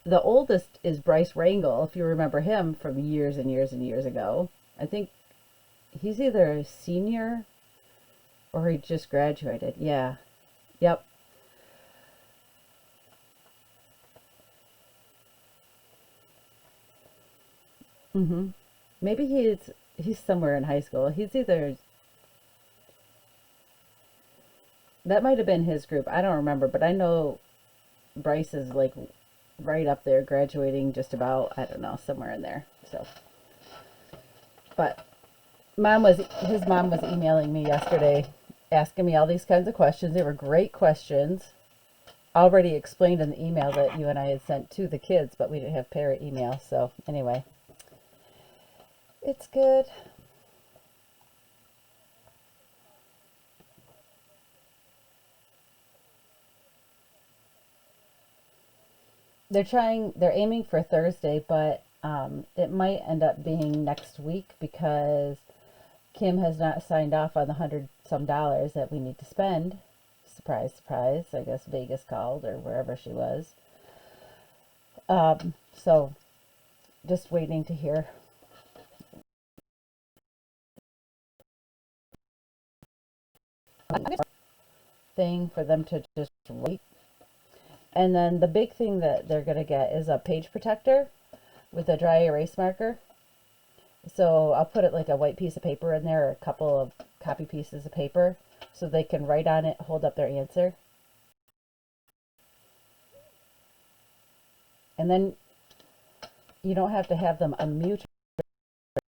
the oldest is Bryce Rangel, if you remember him from years and years and years ago. I think he's either a senior or he just graduated. Yeah. Yep. Mhm. Maybe he's somewhere in high school. He's either that might have been his group. I don't remember, but I know Bryce is like right up there, graduating just about, I don't know, somewhere in there. So, but his mom was emailing me yesterday, asking me all these kinds of questions. They were great questions, already explained in the email that you and I had sent to the kids, but we didn't have parent email. So anyway, it's good. They're aiming for Thursday, but it might end up being next week because Kim has not signed off on the $100 some that we need to spend. Surprise, surprise. I guess Vegas called or wherever she was. So just waiting to hear. Thing for them to just write. And then the big thing that they're going to get is a page protector with a dry erase marker. So I'll put it like a white piece of paper in there or a couple of copy pieces of paper so they can write on it, hold up their answer. And then you don't have to have them unmute or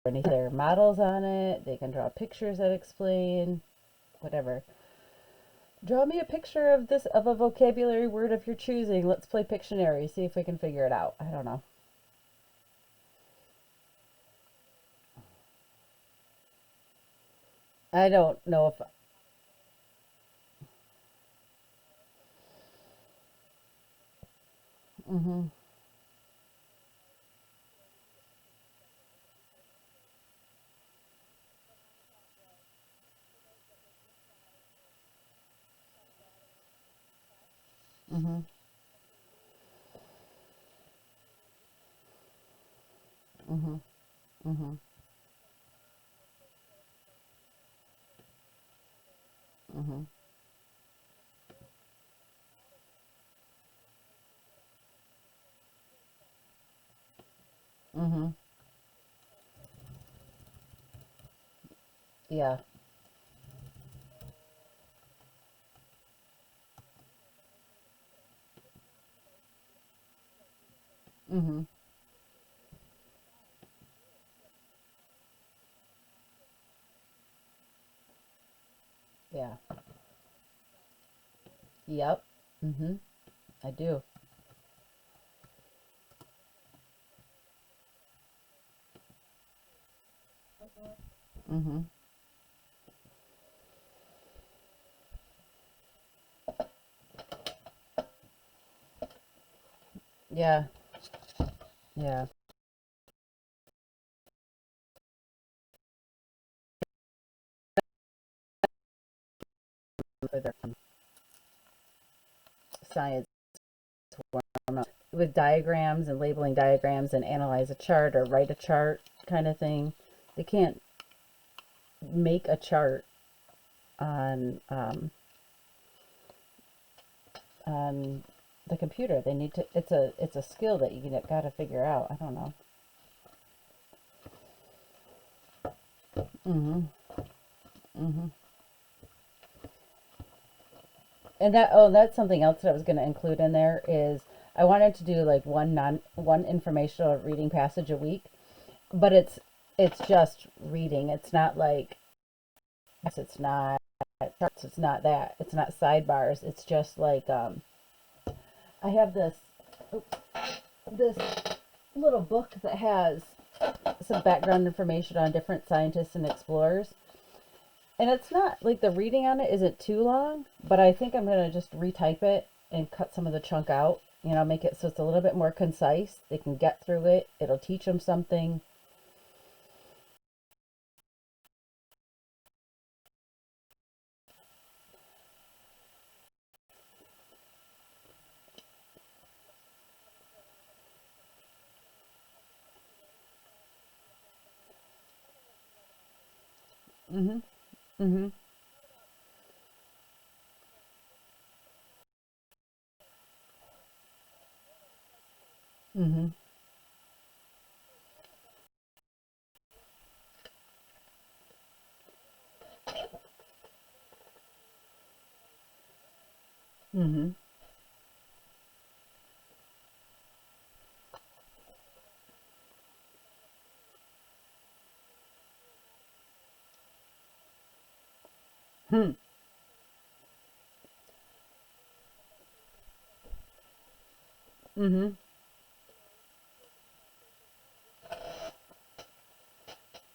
anything. There are models on it. They can draw pictures that explain whatever. Draw me a picture of a vocabulary word of your choosing. Let's play Pictionary, see if we can figure it out. I don't know. I don't know if. Mhm. Mhm. Mhm. Mhm. Mhm. Mhm. Yeah. Mhm. Yeah. Yep. Mhm. I do. Mhm. Yeah. Yeah. For their science with diagrams and labeling diagrams and analyze a chart or write a chart kind of thing. They can't make a chart on on the computer. They need to. It's a skill that you got to figure out. I don't know. Mhm. Mhm. And that's something else that I was going to include in there is I wanted to do like one informational reading passage a week, but it's just reading. It's not like it's not charts. It's not that. It's not sidebars. It's just like I have this little book that has some background information on different scientists and explorers. And it's not like the reading on it isn't too long, but I think I'm going to just retype it and cut some of the chunk out, make it so it's a little bit more concise. They can get through it. It'll teach them something. Mhm. Mhm. Mhm. Mhm. Hmm. Mm-hmm.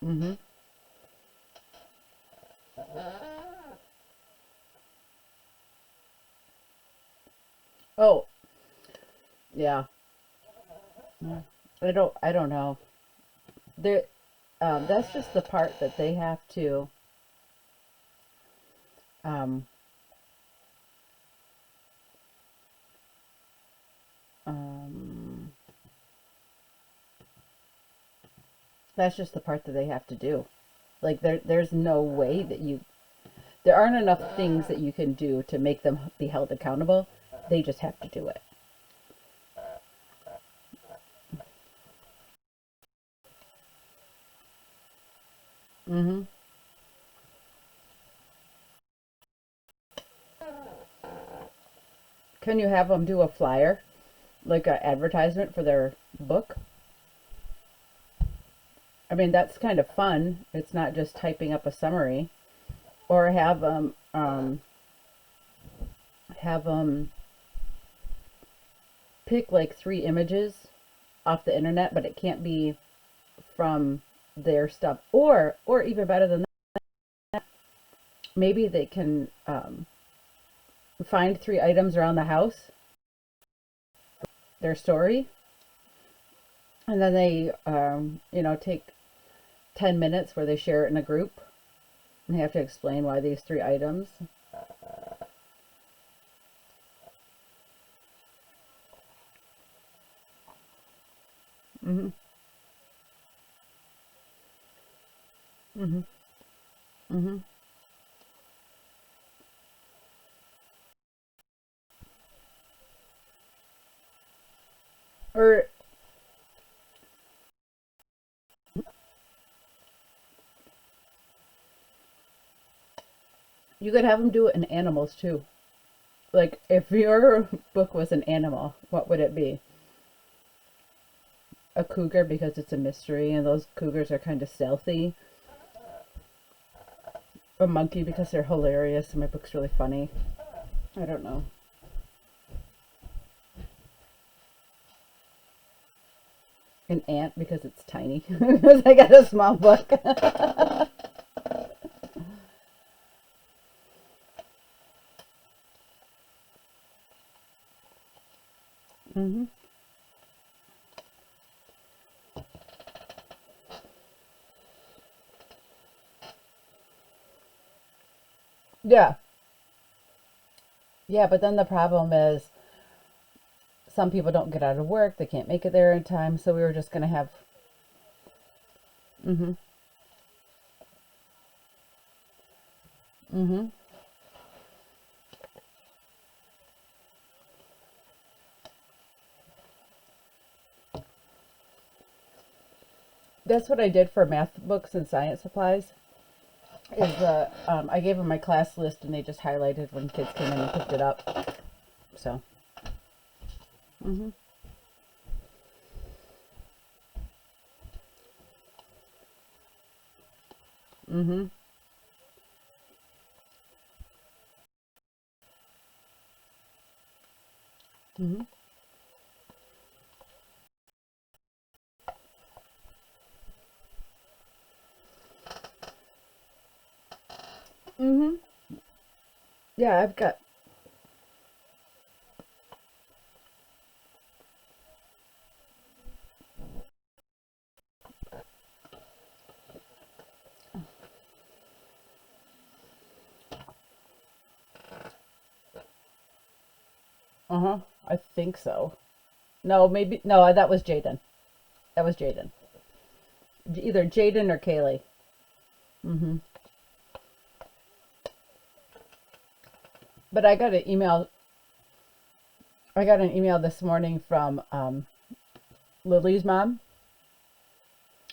Mm-hmm. Oh, yeah. Yeah. I don't know. There, that's just the part that they have to, um, um, that's just the part that they have to do. Like there's no way that there aren't enough things that you can do to make them be held accountable. They just have to do it. Mm-hmm. Can you have them do a flyer, like an advertisement for their book? I mean, that's kind of fun. It's not just typing up a summary. Or have them pick like three images off the internet, but it can't be from their stuff. Or even better than that, maybe they can find three items around the house, their story, and then they take 10 minutes where they share it in a group and they have to explain why these three items. Mm-hmm. Mm-hmm. Mm-hmm. Or you could have them do it in animals too. Like if your book was an animal, what would it be? A cougar because it's a mystery and those cougars are kind of stealthy. A monkey because they're hilarious and my book's really funny. I don't know. An ant because it's tiny. Because I got a small book. Hmm. Yeah. Yeah, but then the problem is some people don't get out of work, they can't make it there in time, so we were just gonna have. Hmm. Hmm. That's what I did for math books and science supplies. Is I gave them my class list and they just highlighted when kids came in and picked it up. So. Hmm. Hmm. Hmm. Hmm. Yeah, I've got. Uh huh. I think so. No, maybe no. That was Jaden. That was Jaden. Either Jaden or Kaylee. Hmm. But I got an email. I got an email this morning from Lily's mom.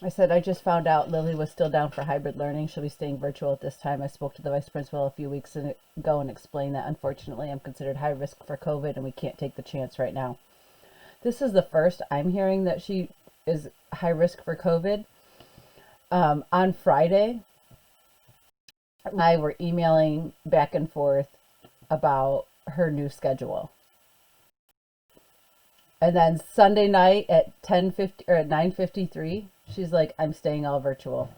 I said, I just found out Lily was still down for hybrid learning. She'll be staying virtual at this time. I spoke to the vice principal a few weeks ago and explained that unfortunately I'm considered high risk for COVID and we can't take the chance right now. This is the first I'm hearing that she is high risk for COVID. On Friday, and I were emailing back and forth about her new schedule. And then Sunday night at 10:50 or at 9:53, she's like, "I'm staying all virtual."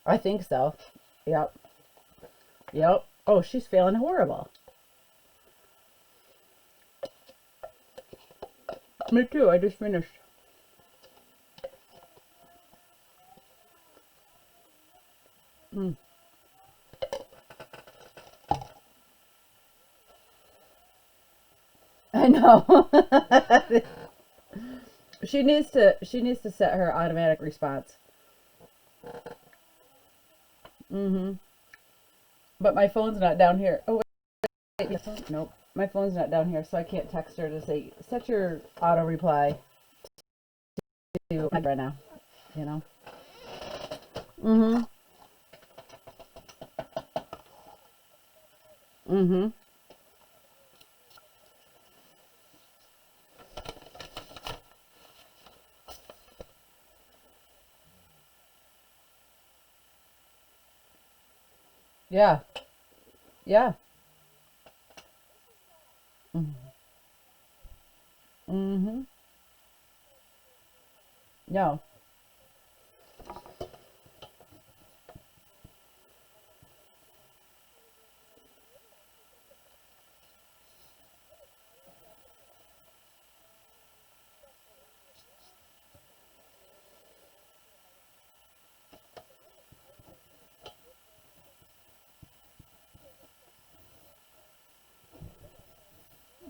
I think so. Yep. Yep. Oh, she's feeling horrible. Me too. I just finished. Mm. I know. She needs to set her automatic response. Mhm. But my phone's not down here. Oh wait, nope. My phone's not down here, so I can't text her to say set your auto reply to right now. You know. Mhm. Mhm. Yeah. Yeah. Mhm. Mhm. No.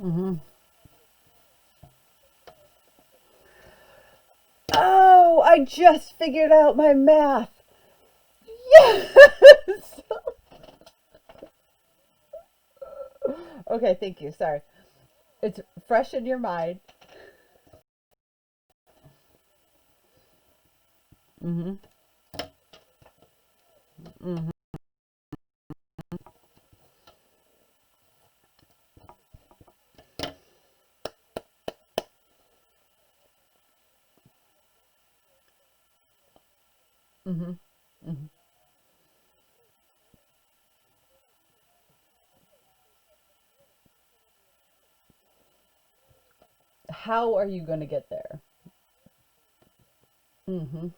Mhm. Oh, I just figured out my math. Yes. Okay, thank you. Sorry. It's fresh in your mind. Mhm. Mhm. Mhm. Mhm. How are you going to get there? Mhm.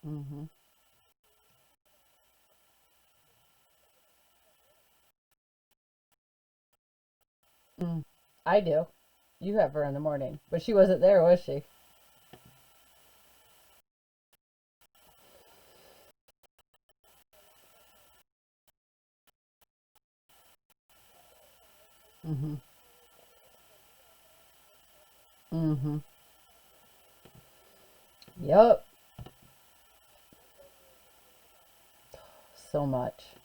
Mhm. Mm. I do. You have her in the morning, but she wasn't there, was she? Mhm. Mhm. Yup. So much.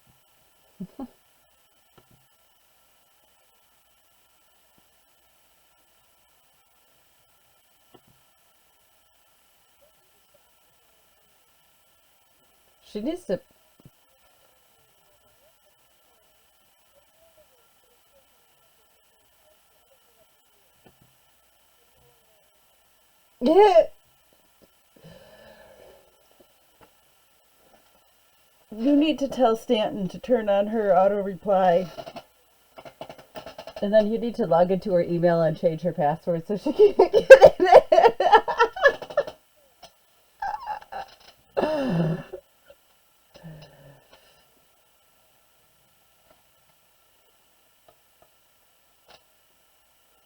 She needs to. You need to tell Stanton to turn on her auto reply. And then you need to log into her email and change her password so she can't get in.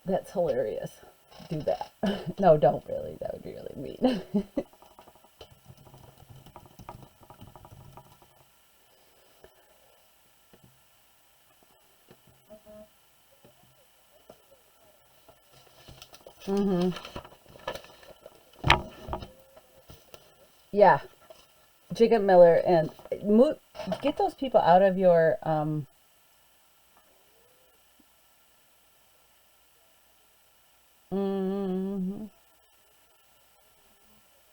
That's hilarious. Do that. No, don't really. That would be really mean. Mm-hmm. Yeah. Jacob Miller and get those people out of your mm-hmm.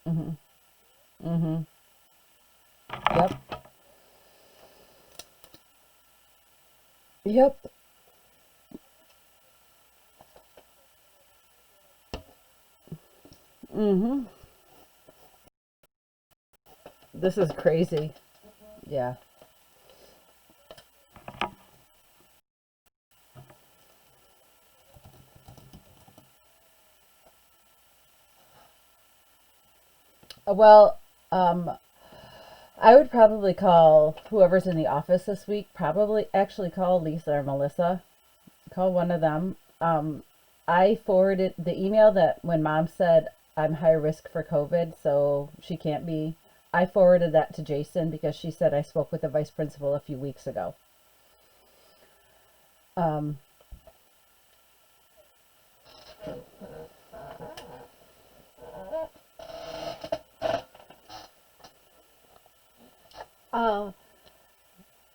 Mm-hmm. Mm-hmm. Yep. Yep. Mm-hmm. This is crazy. Yeah. Well, um, I would probably call whoever's in the office this week. Probably actually call Lisa or Melissa. Call one of them. I forwarded the email that when Mom said I'm high risk for COVID, so she can't be. I forwarded that to Jason because she said I spoke with the vice principal a few weeks ago. Um, uh,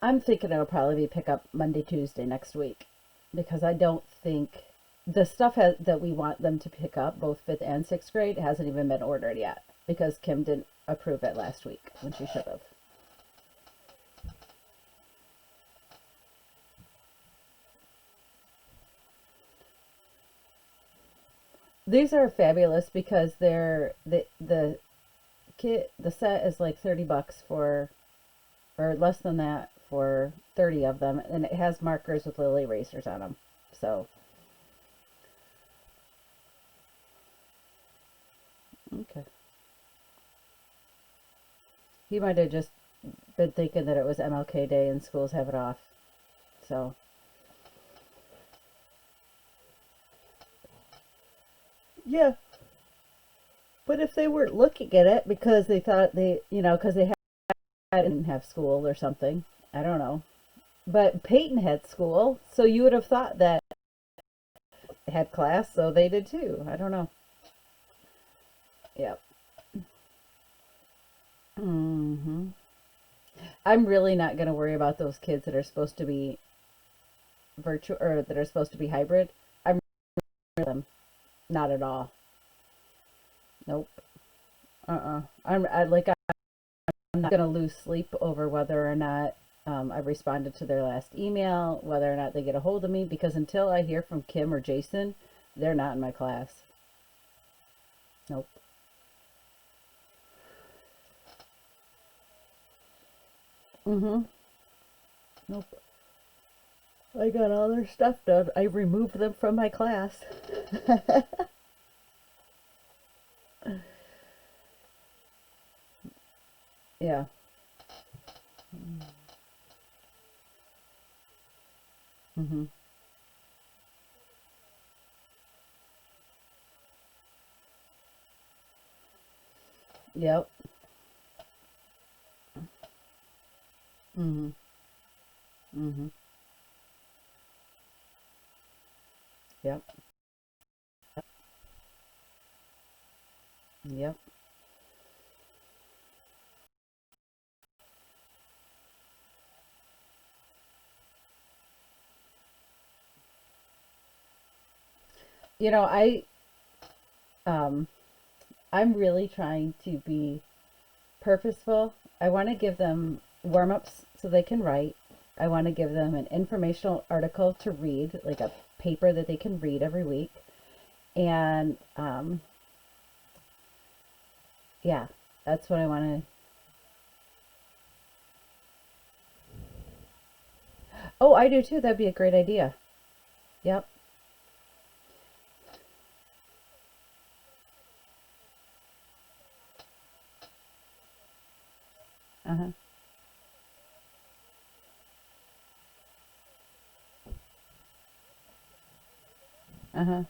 I'm thinking it'll probably be pick up Monday, Tuesday next week because I don't think the stuff that we want them to pick up, both fifth and sixth grade, hasn't even been ordered yet because Kim didn't approve it last week when she should have. These are fabulous because the set is like $30 for, or less than that for 30 of them, and it has markers with little erasers on them. So, okay. He might have just been thinking that it was MLK Day and schools have it off. So, yeah. But if they weren't looking at it because they thought because they didn't have school or something, I don't know. But Peyton had school, so you would have thought that had class, so they did too. I don't know. Yep. Hmm. I'm really not going to worry about those kids that are supposed to be virtual or that are supposed to be hybrid. I'm them not at all. Nope. I'm not going to lose sleep over whether or not I responded to their last email, whether or not they get a hold of me, because until I hear from Kim or Jason, they're not in my class. Nope. Mm-hmm. Nope. I got all their stuff done. I removed them from my class. Yeah. Mm-hmm. Yep. Mm-hmm. Mm-hmm. Yep. Yep. You know, um I'm really trying to be purposeful. I want to give them warm-ups so they can write. I want to give them an informational article to read, like a paper that they can read every week. And yeah, that's what I want to. Oh, I do too. That'd be a great idea. Yep. Uh-huh. Uh-huh.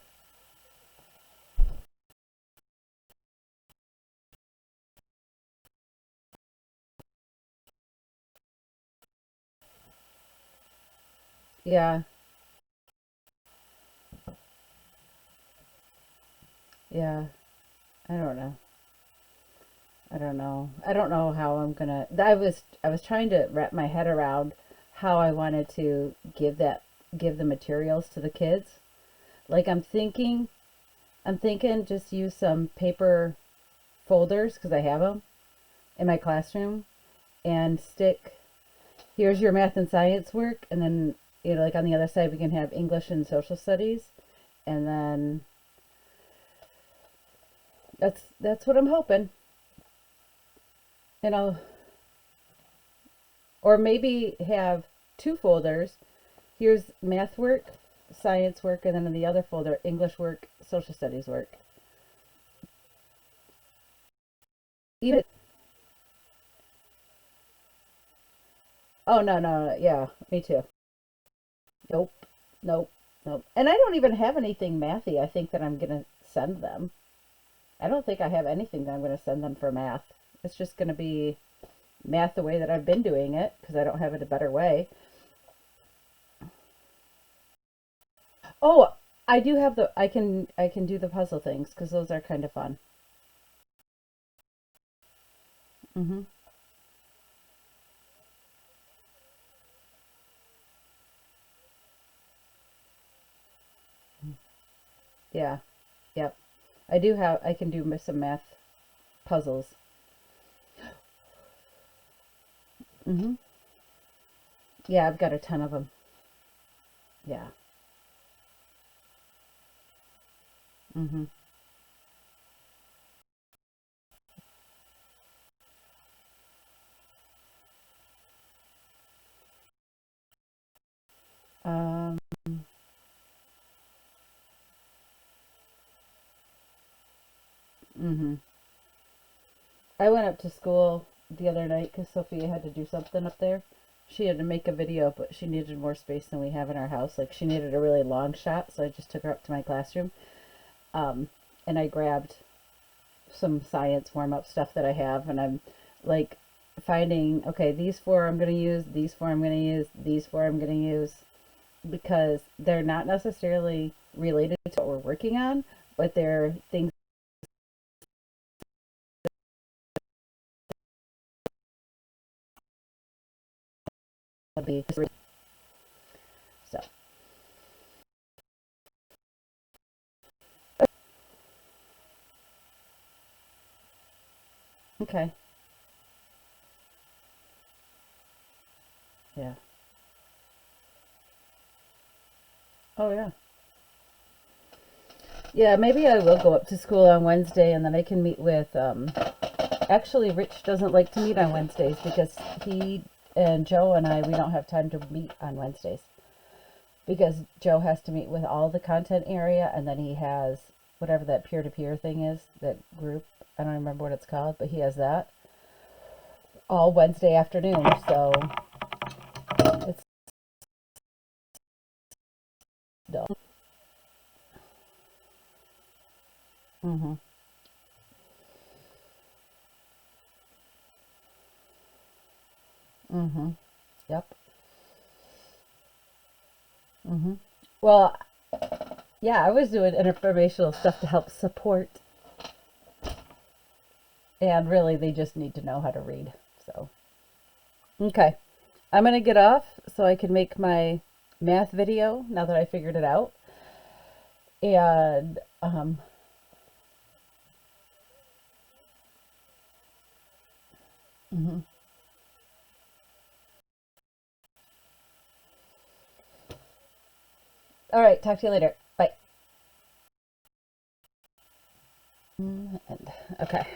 Yeah. Yeah. I don't know. I don't know. I don't know how I'm gonna. I was trying to wrap my head around how I wanted to give the materials to the kids. Like I'm thinking just use some paper folders because I have them in my classroom and stick. Here's your math and science work, and then you know, like on the other side we can have English and social studies, and then that's what I'm hoping. And I'll, or maybe have two folders. Here's math work, science work, and then in the other folder, English work, social studies work. Even, oh no, yeah, me too. Nope, nope, nope. And I don't even have anything mathy. I think that I'm gonna send them. I don't think I have anything that I'm gonna send them for math. It's just gonna be math the way that I've been doing it because I don't have it a better way. Oh, I do have the I can do the puzzle things because those are kind of fun. Mhm. Yeah. Yep. I can do some math puzzles. Mhm. Yeah, I've got a ton of them. Yeah. Mhm. Um. Mhm. I went up to school the other night because Sophia had to do something up there. She had to make a video, but she needed more space than we have in our house. Like she needed a really long shot, so I just took her up to my classroom. Um, and I grabbed some science warm up stuff that I have, and I'm like finding, okay, these four I'm going to use, these four I'm going to use, these four I'm going to use, because they're not necessarily related to what we're working on, but they're things that be so. Okay. Yeah. Oh yeah. Yeah, maybe I will go up to school on Wednesday and then I can meet with actually Rich doesn't like to meet on Wednesdays because he and Joe and I we don't have time to meet on Wednesdays. Because Joe has to meet with all the content area and then he has whatever that peer-to-peer thing is, that group. I don't remember what it's called, but he has that all Wednesday afternoon. So it's dull. Mhm. Mhm. Yep. Mhm. Well, yeah, I was doing informational stuff to help support, and really they just need to know how to read. So, okay. I'm going to get off so I can make my math video now that I figured it out. And mhm. All right, talk to you later. Bye. And okay.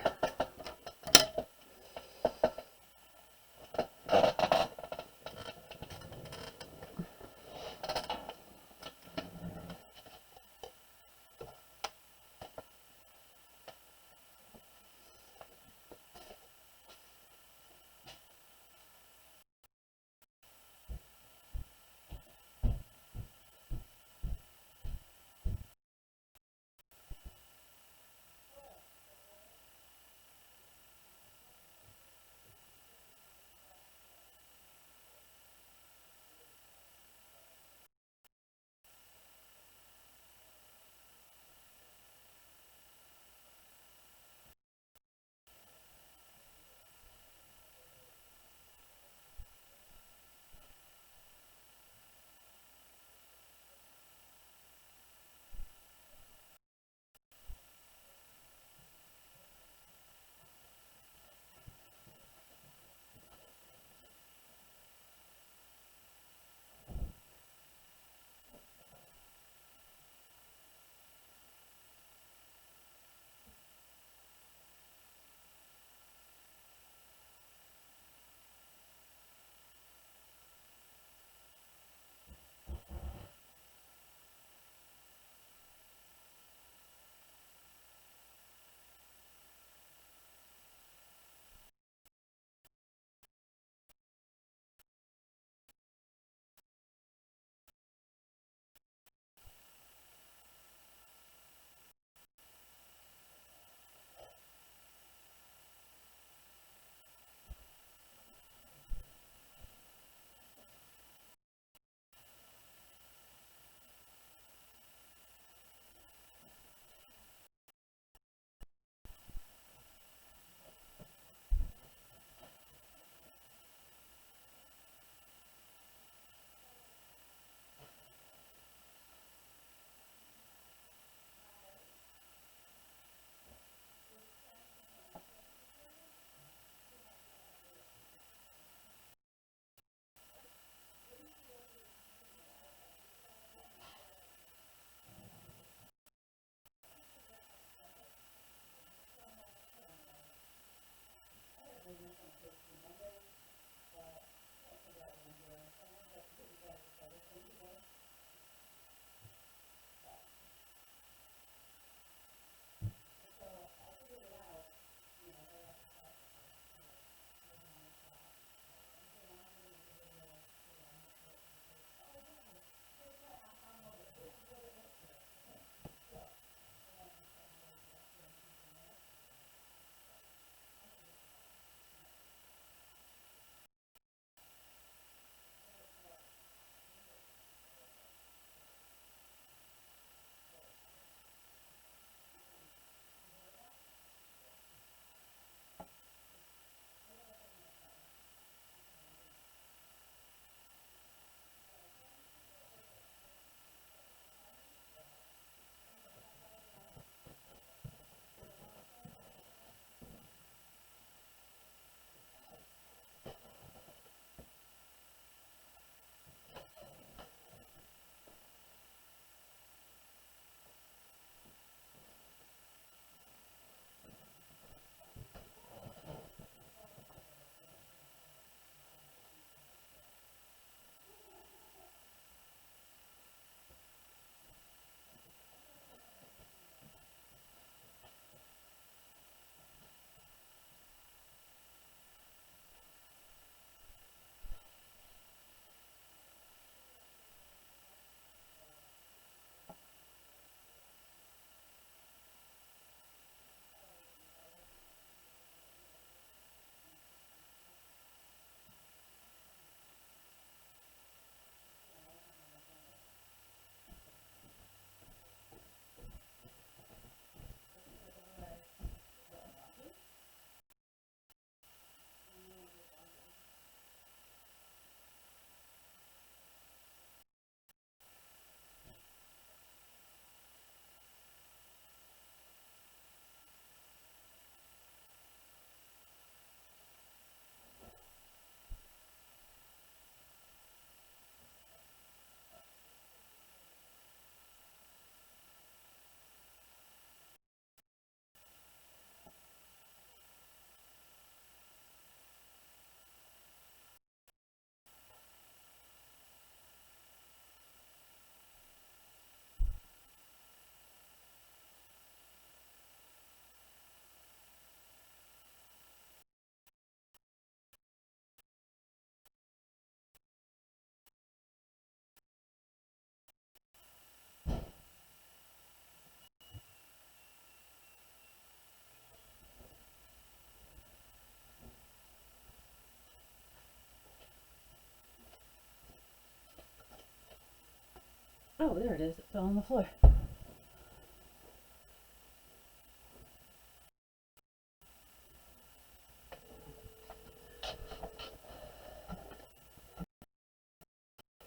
Oh, there it is. It fell on the floor.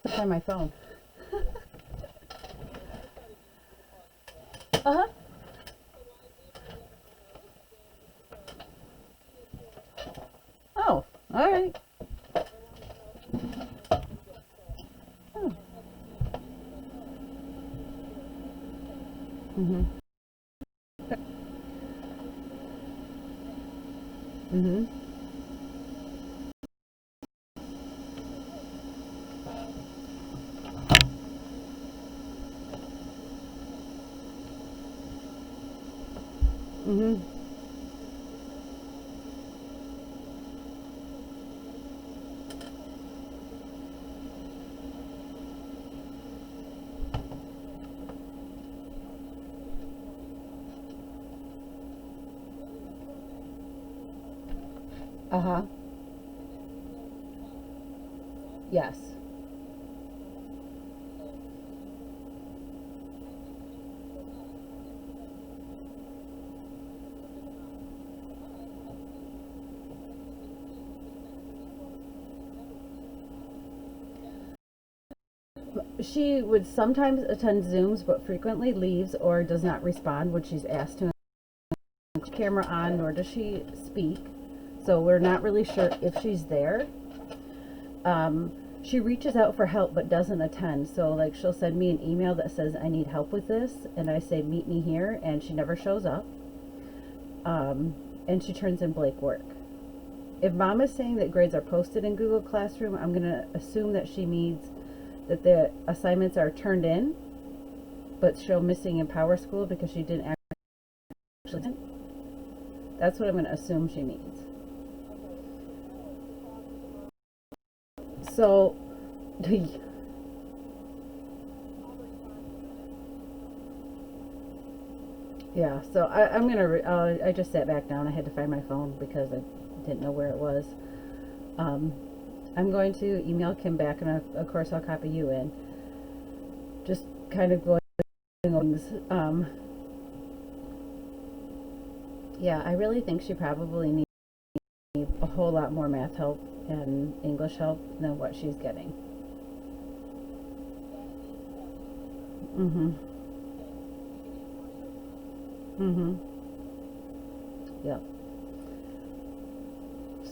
Let's find my phone. Uh-huh. Oh, all right. Oh. Mm-hmm. Mm-hmm. Mm-hmm. Uh-huh. Yes. She would sometimes attend Zooms, but frequently leaves or does not respond when she's asked to. Camera on, nor does she speak. So we're not really sure if she's there. Um, she reaches out for help but doesn't attend. So like she'll send me an email that says I need help with this, and I say meet me here, and she never shows up. Um, and she turns in blank work. If mom is saying that grades are posted in Google Classroom, I'm gonna assume that she means that the assignments are turned in, but show missing in PowerSchool because she didn't actually. That's what I'm gonna assume she means. So, yeah. So I'm gonna. I just sat back down. I had to find my phone because I didn't know where it was. Um, I'm going to email Kim back, and of course I'll copy you in. Just kind of going things. Yeah, I really think she probably needs a whole lot more math help and English help than what she's getting. Mm-hmm. Mm-hmm. Yep.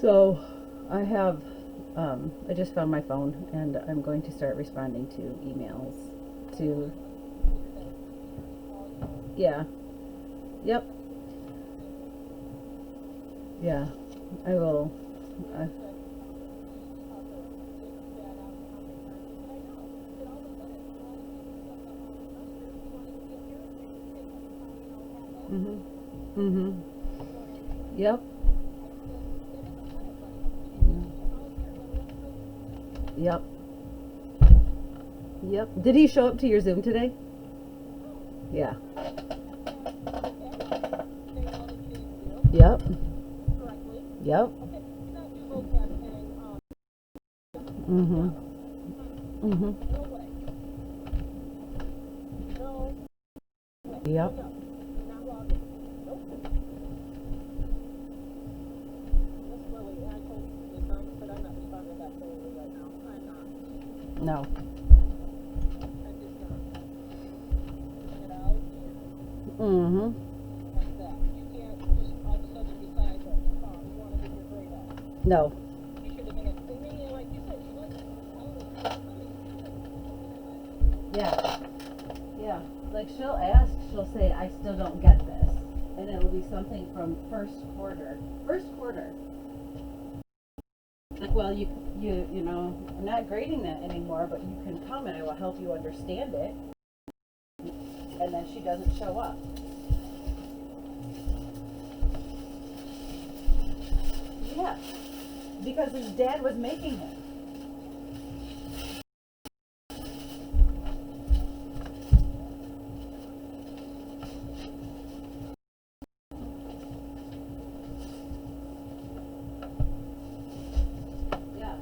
So I have, I just found my phone and I'm going to start responding to emails. To, yeah. Yep. Yeah. I will. Uh, mm-hmm. Mm-hmm. Yep. Yep. Yep. Did he show up to your Zoom today? Yeah. Yep. Yep. Mm-hmm. Mm-hmm. Yep. No. Mm-hmm. No. Yeah. Yeah. Like she'll ask, she'll say, I still don't get this. And it'll be something from first quarter. First quarter. Like, well, you know, I'm not grading that anymore, but you can come and I will help you understand it. And then she doesn't show up. Yeah. Because his dad was making him. Yeah.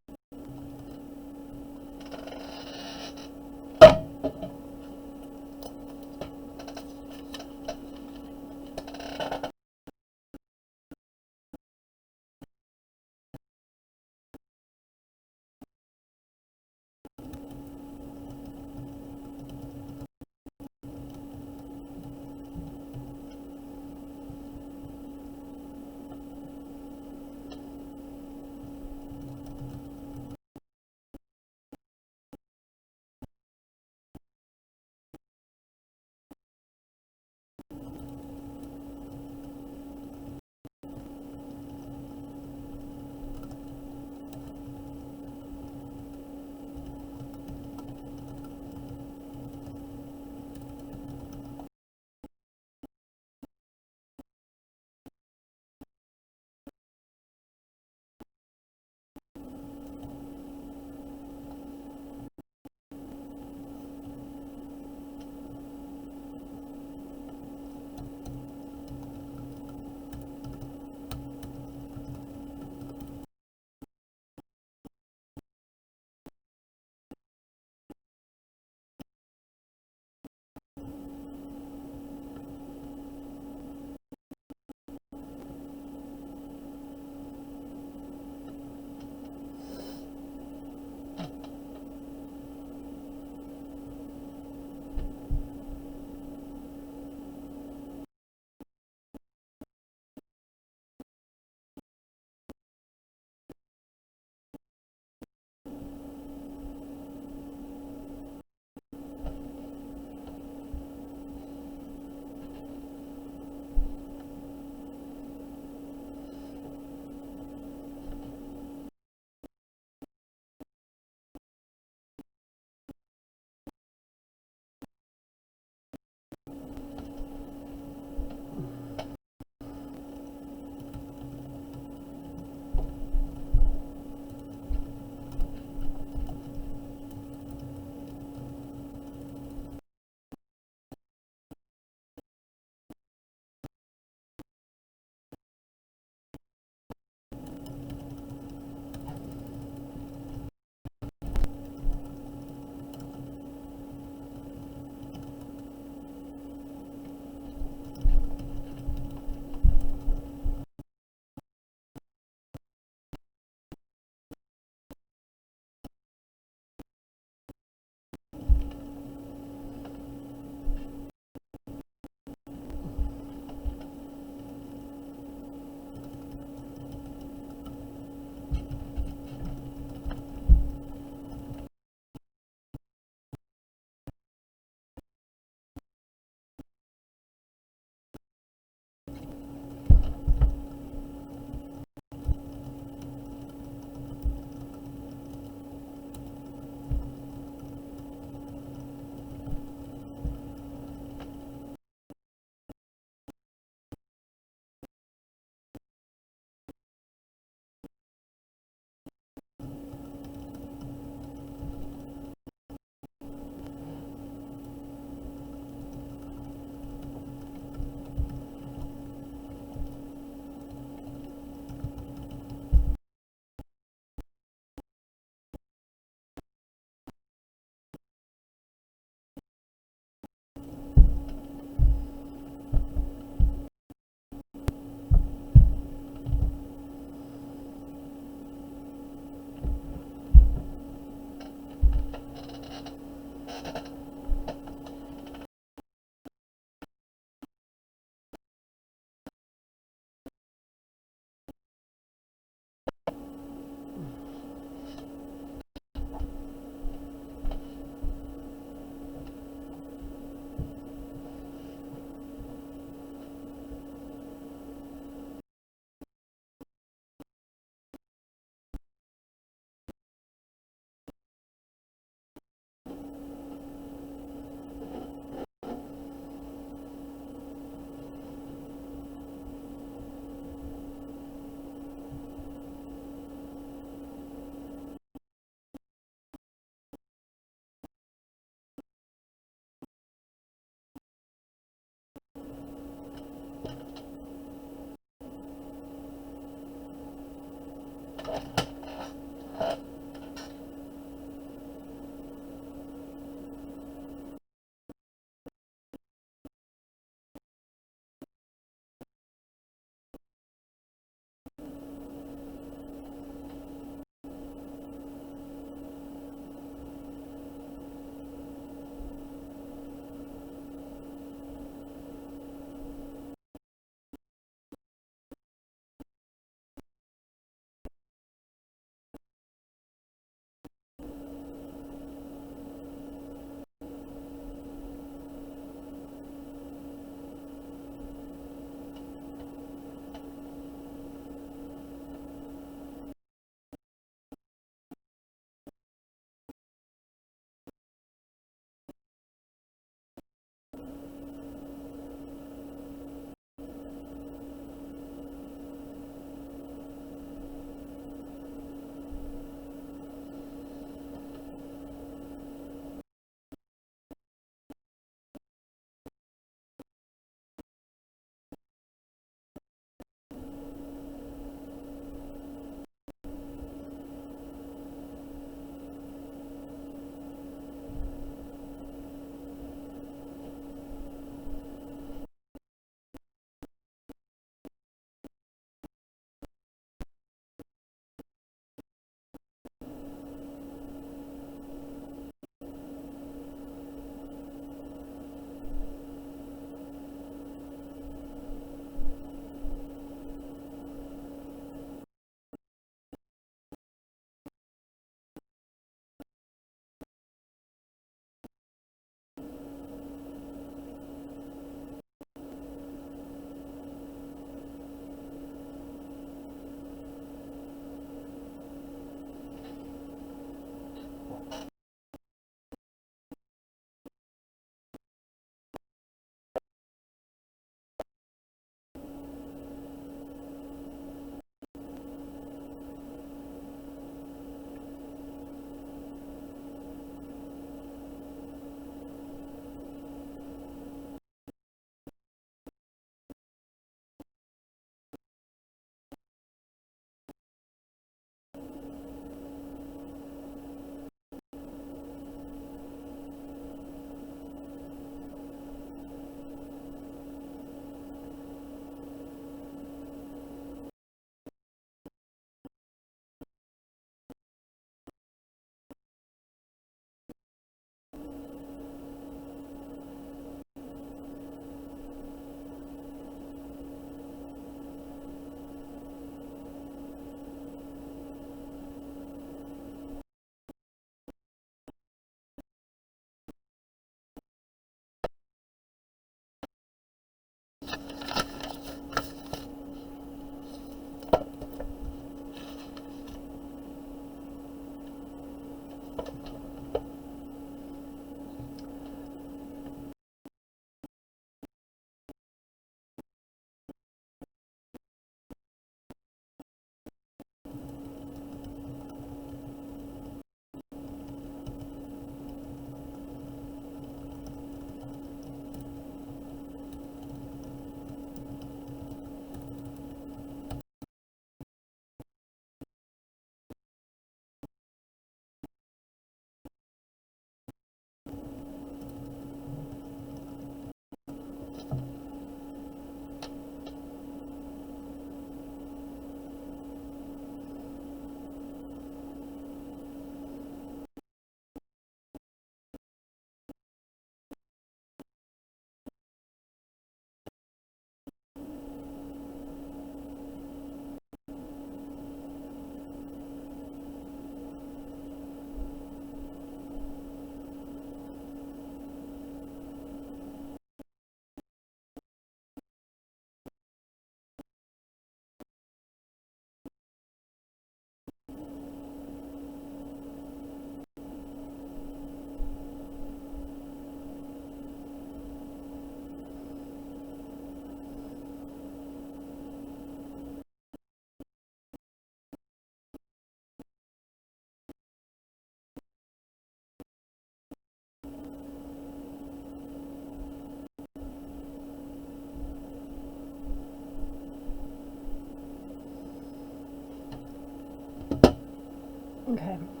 Okay.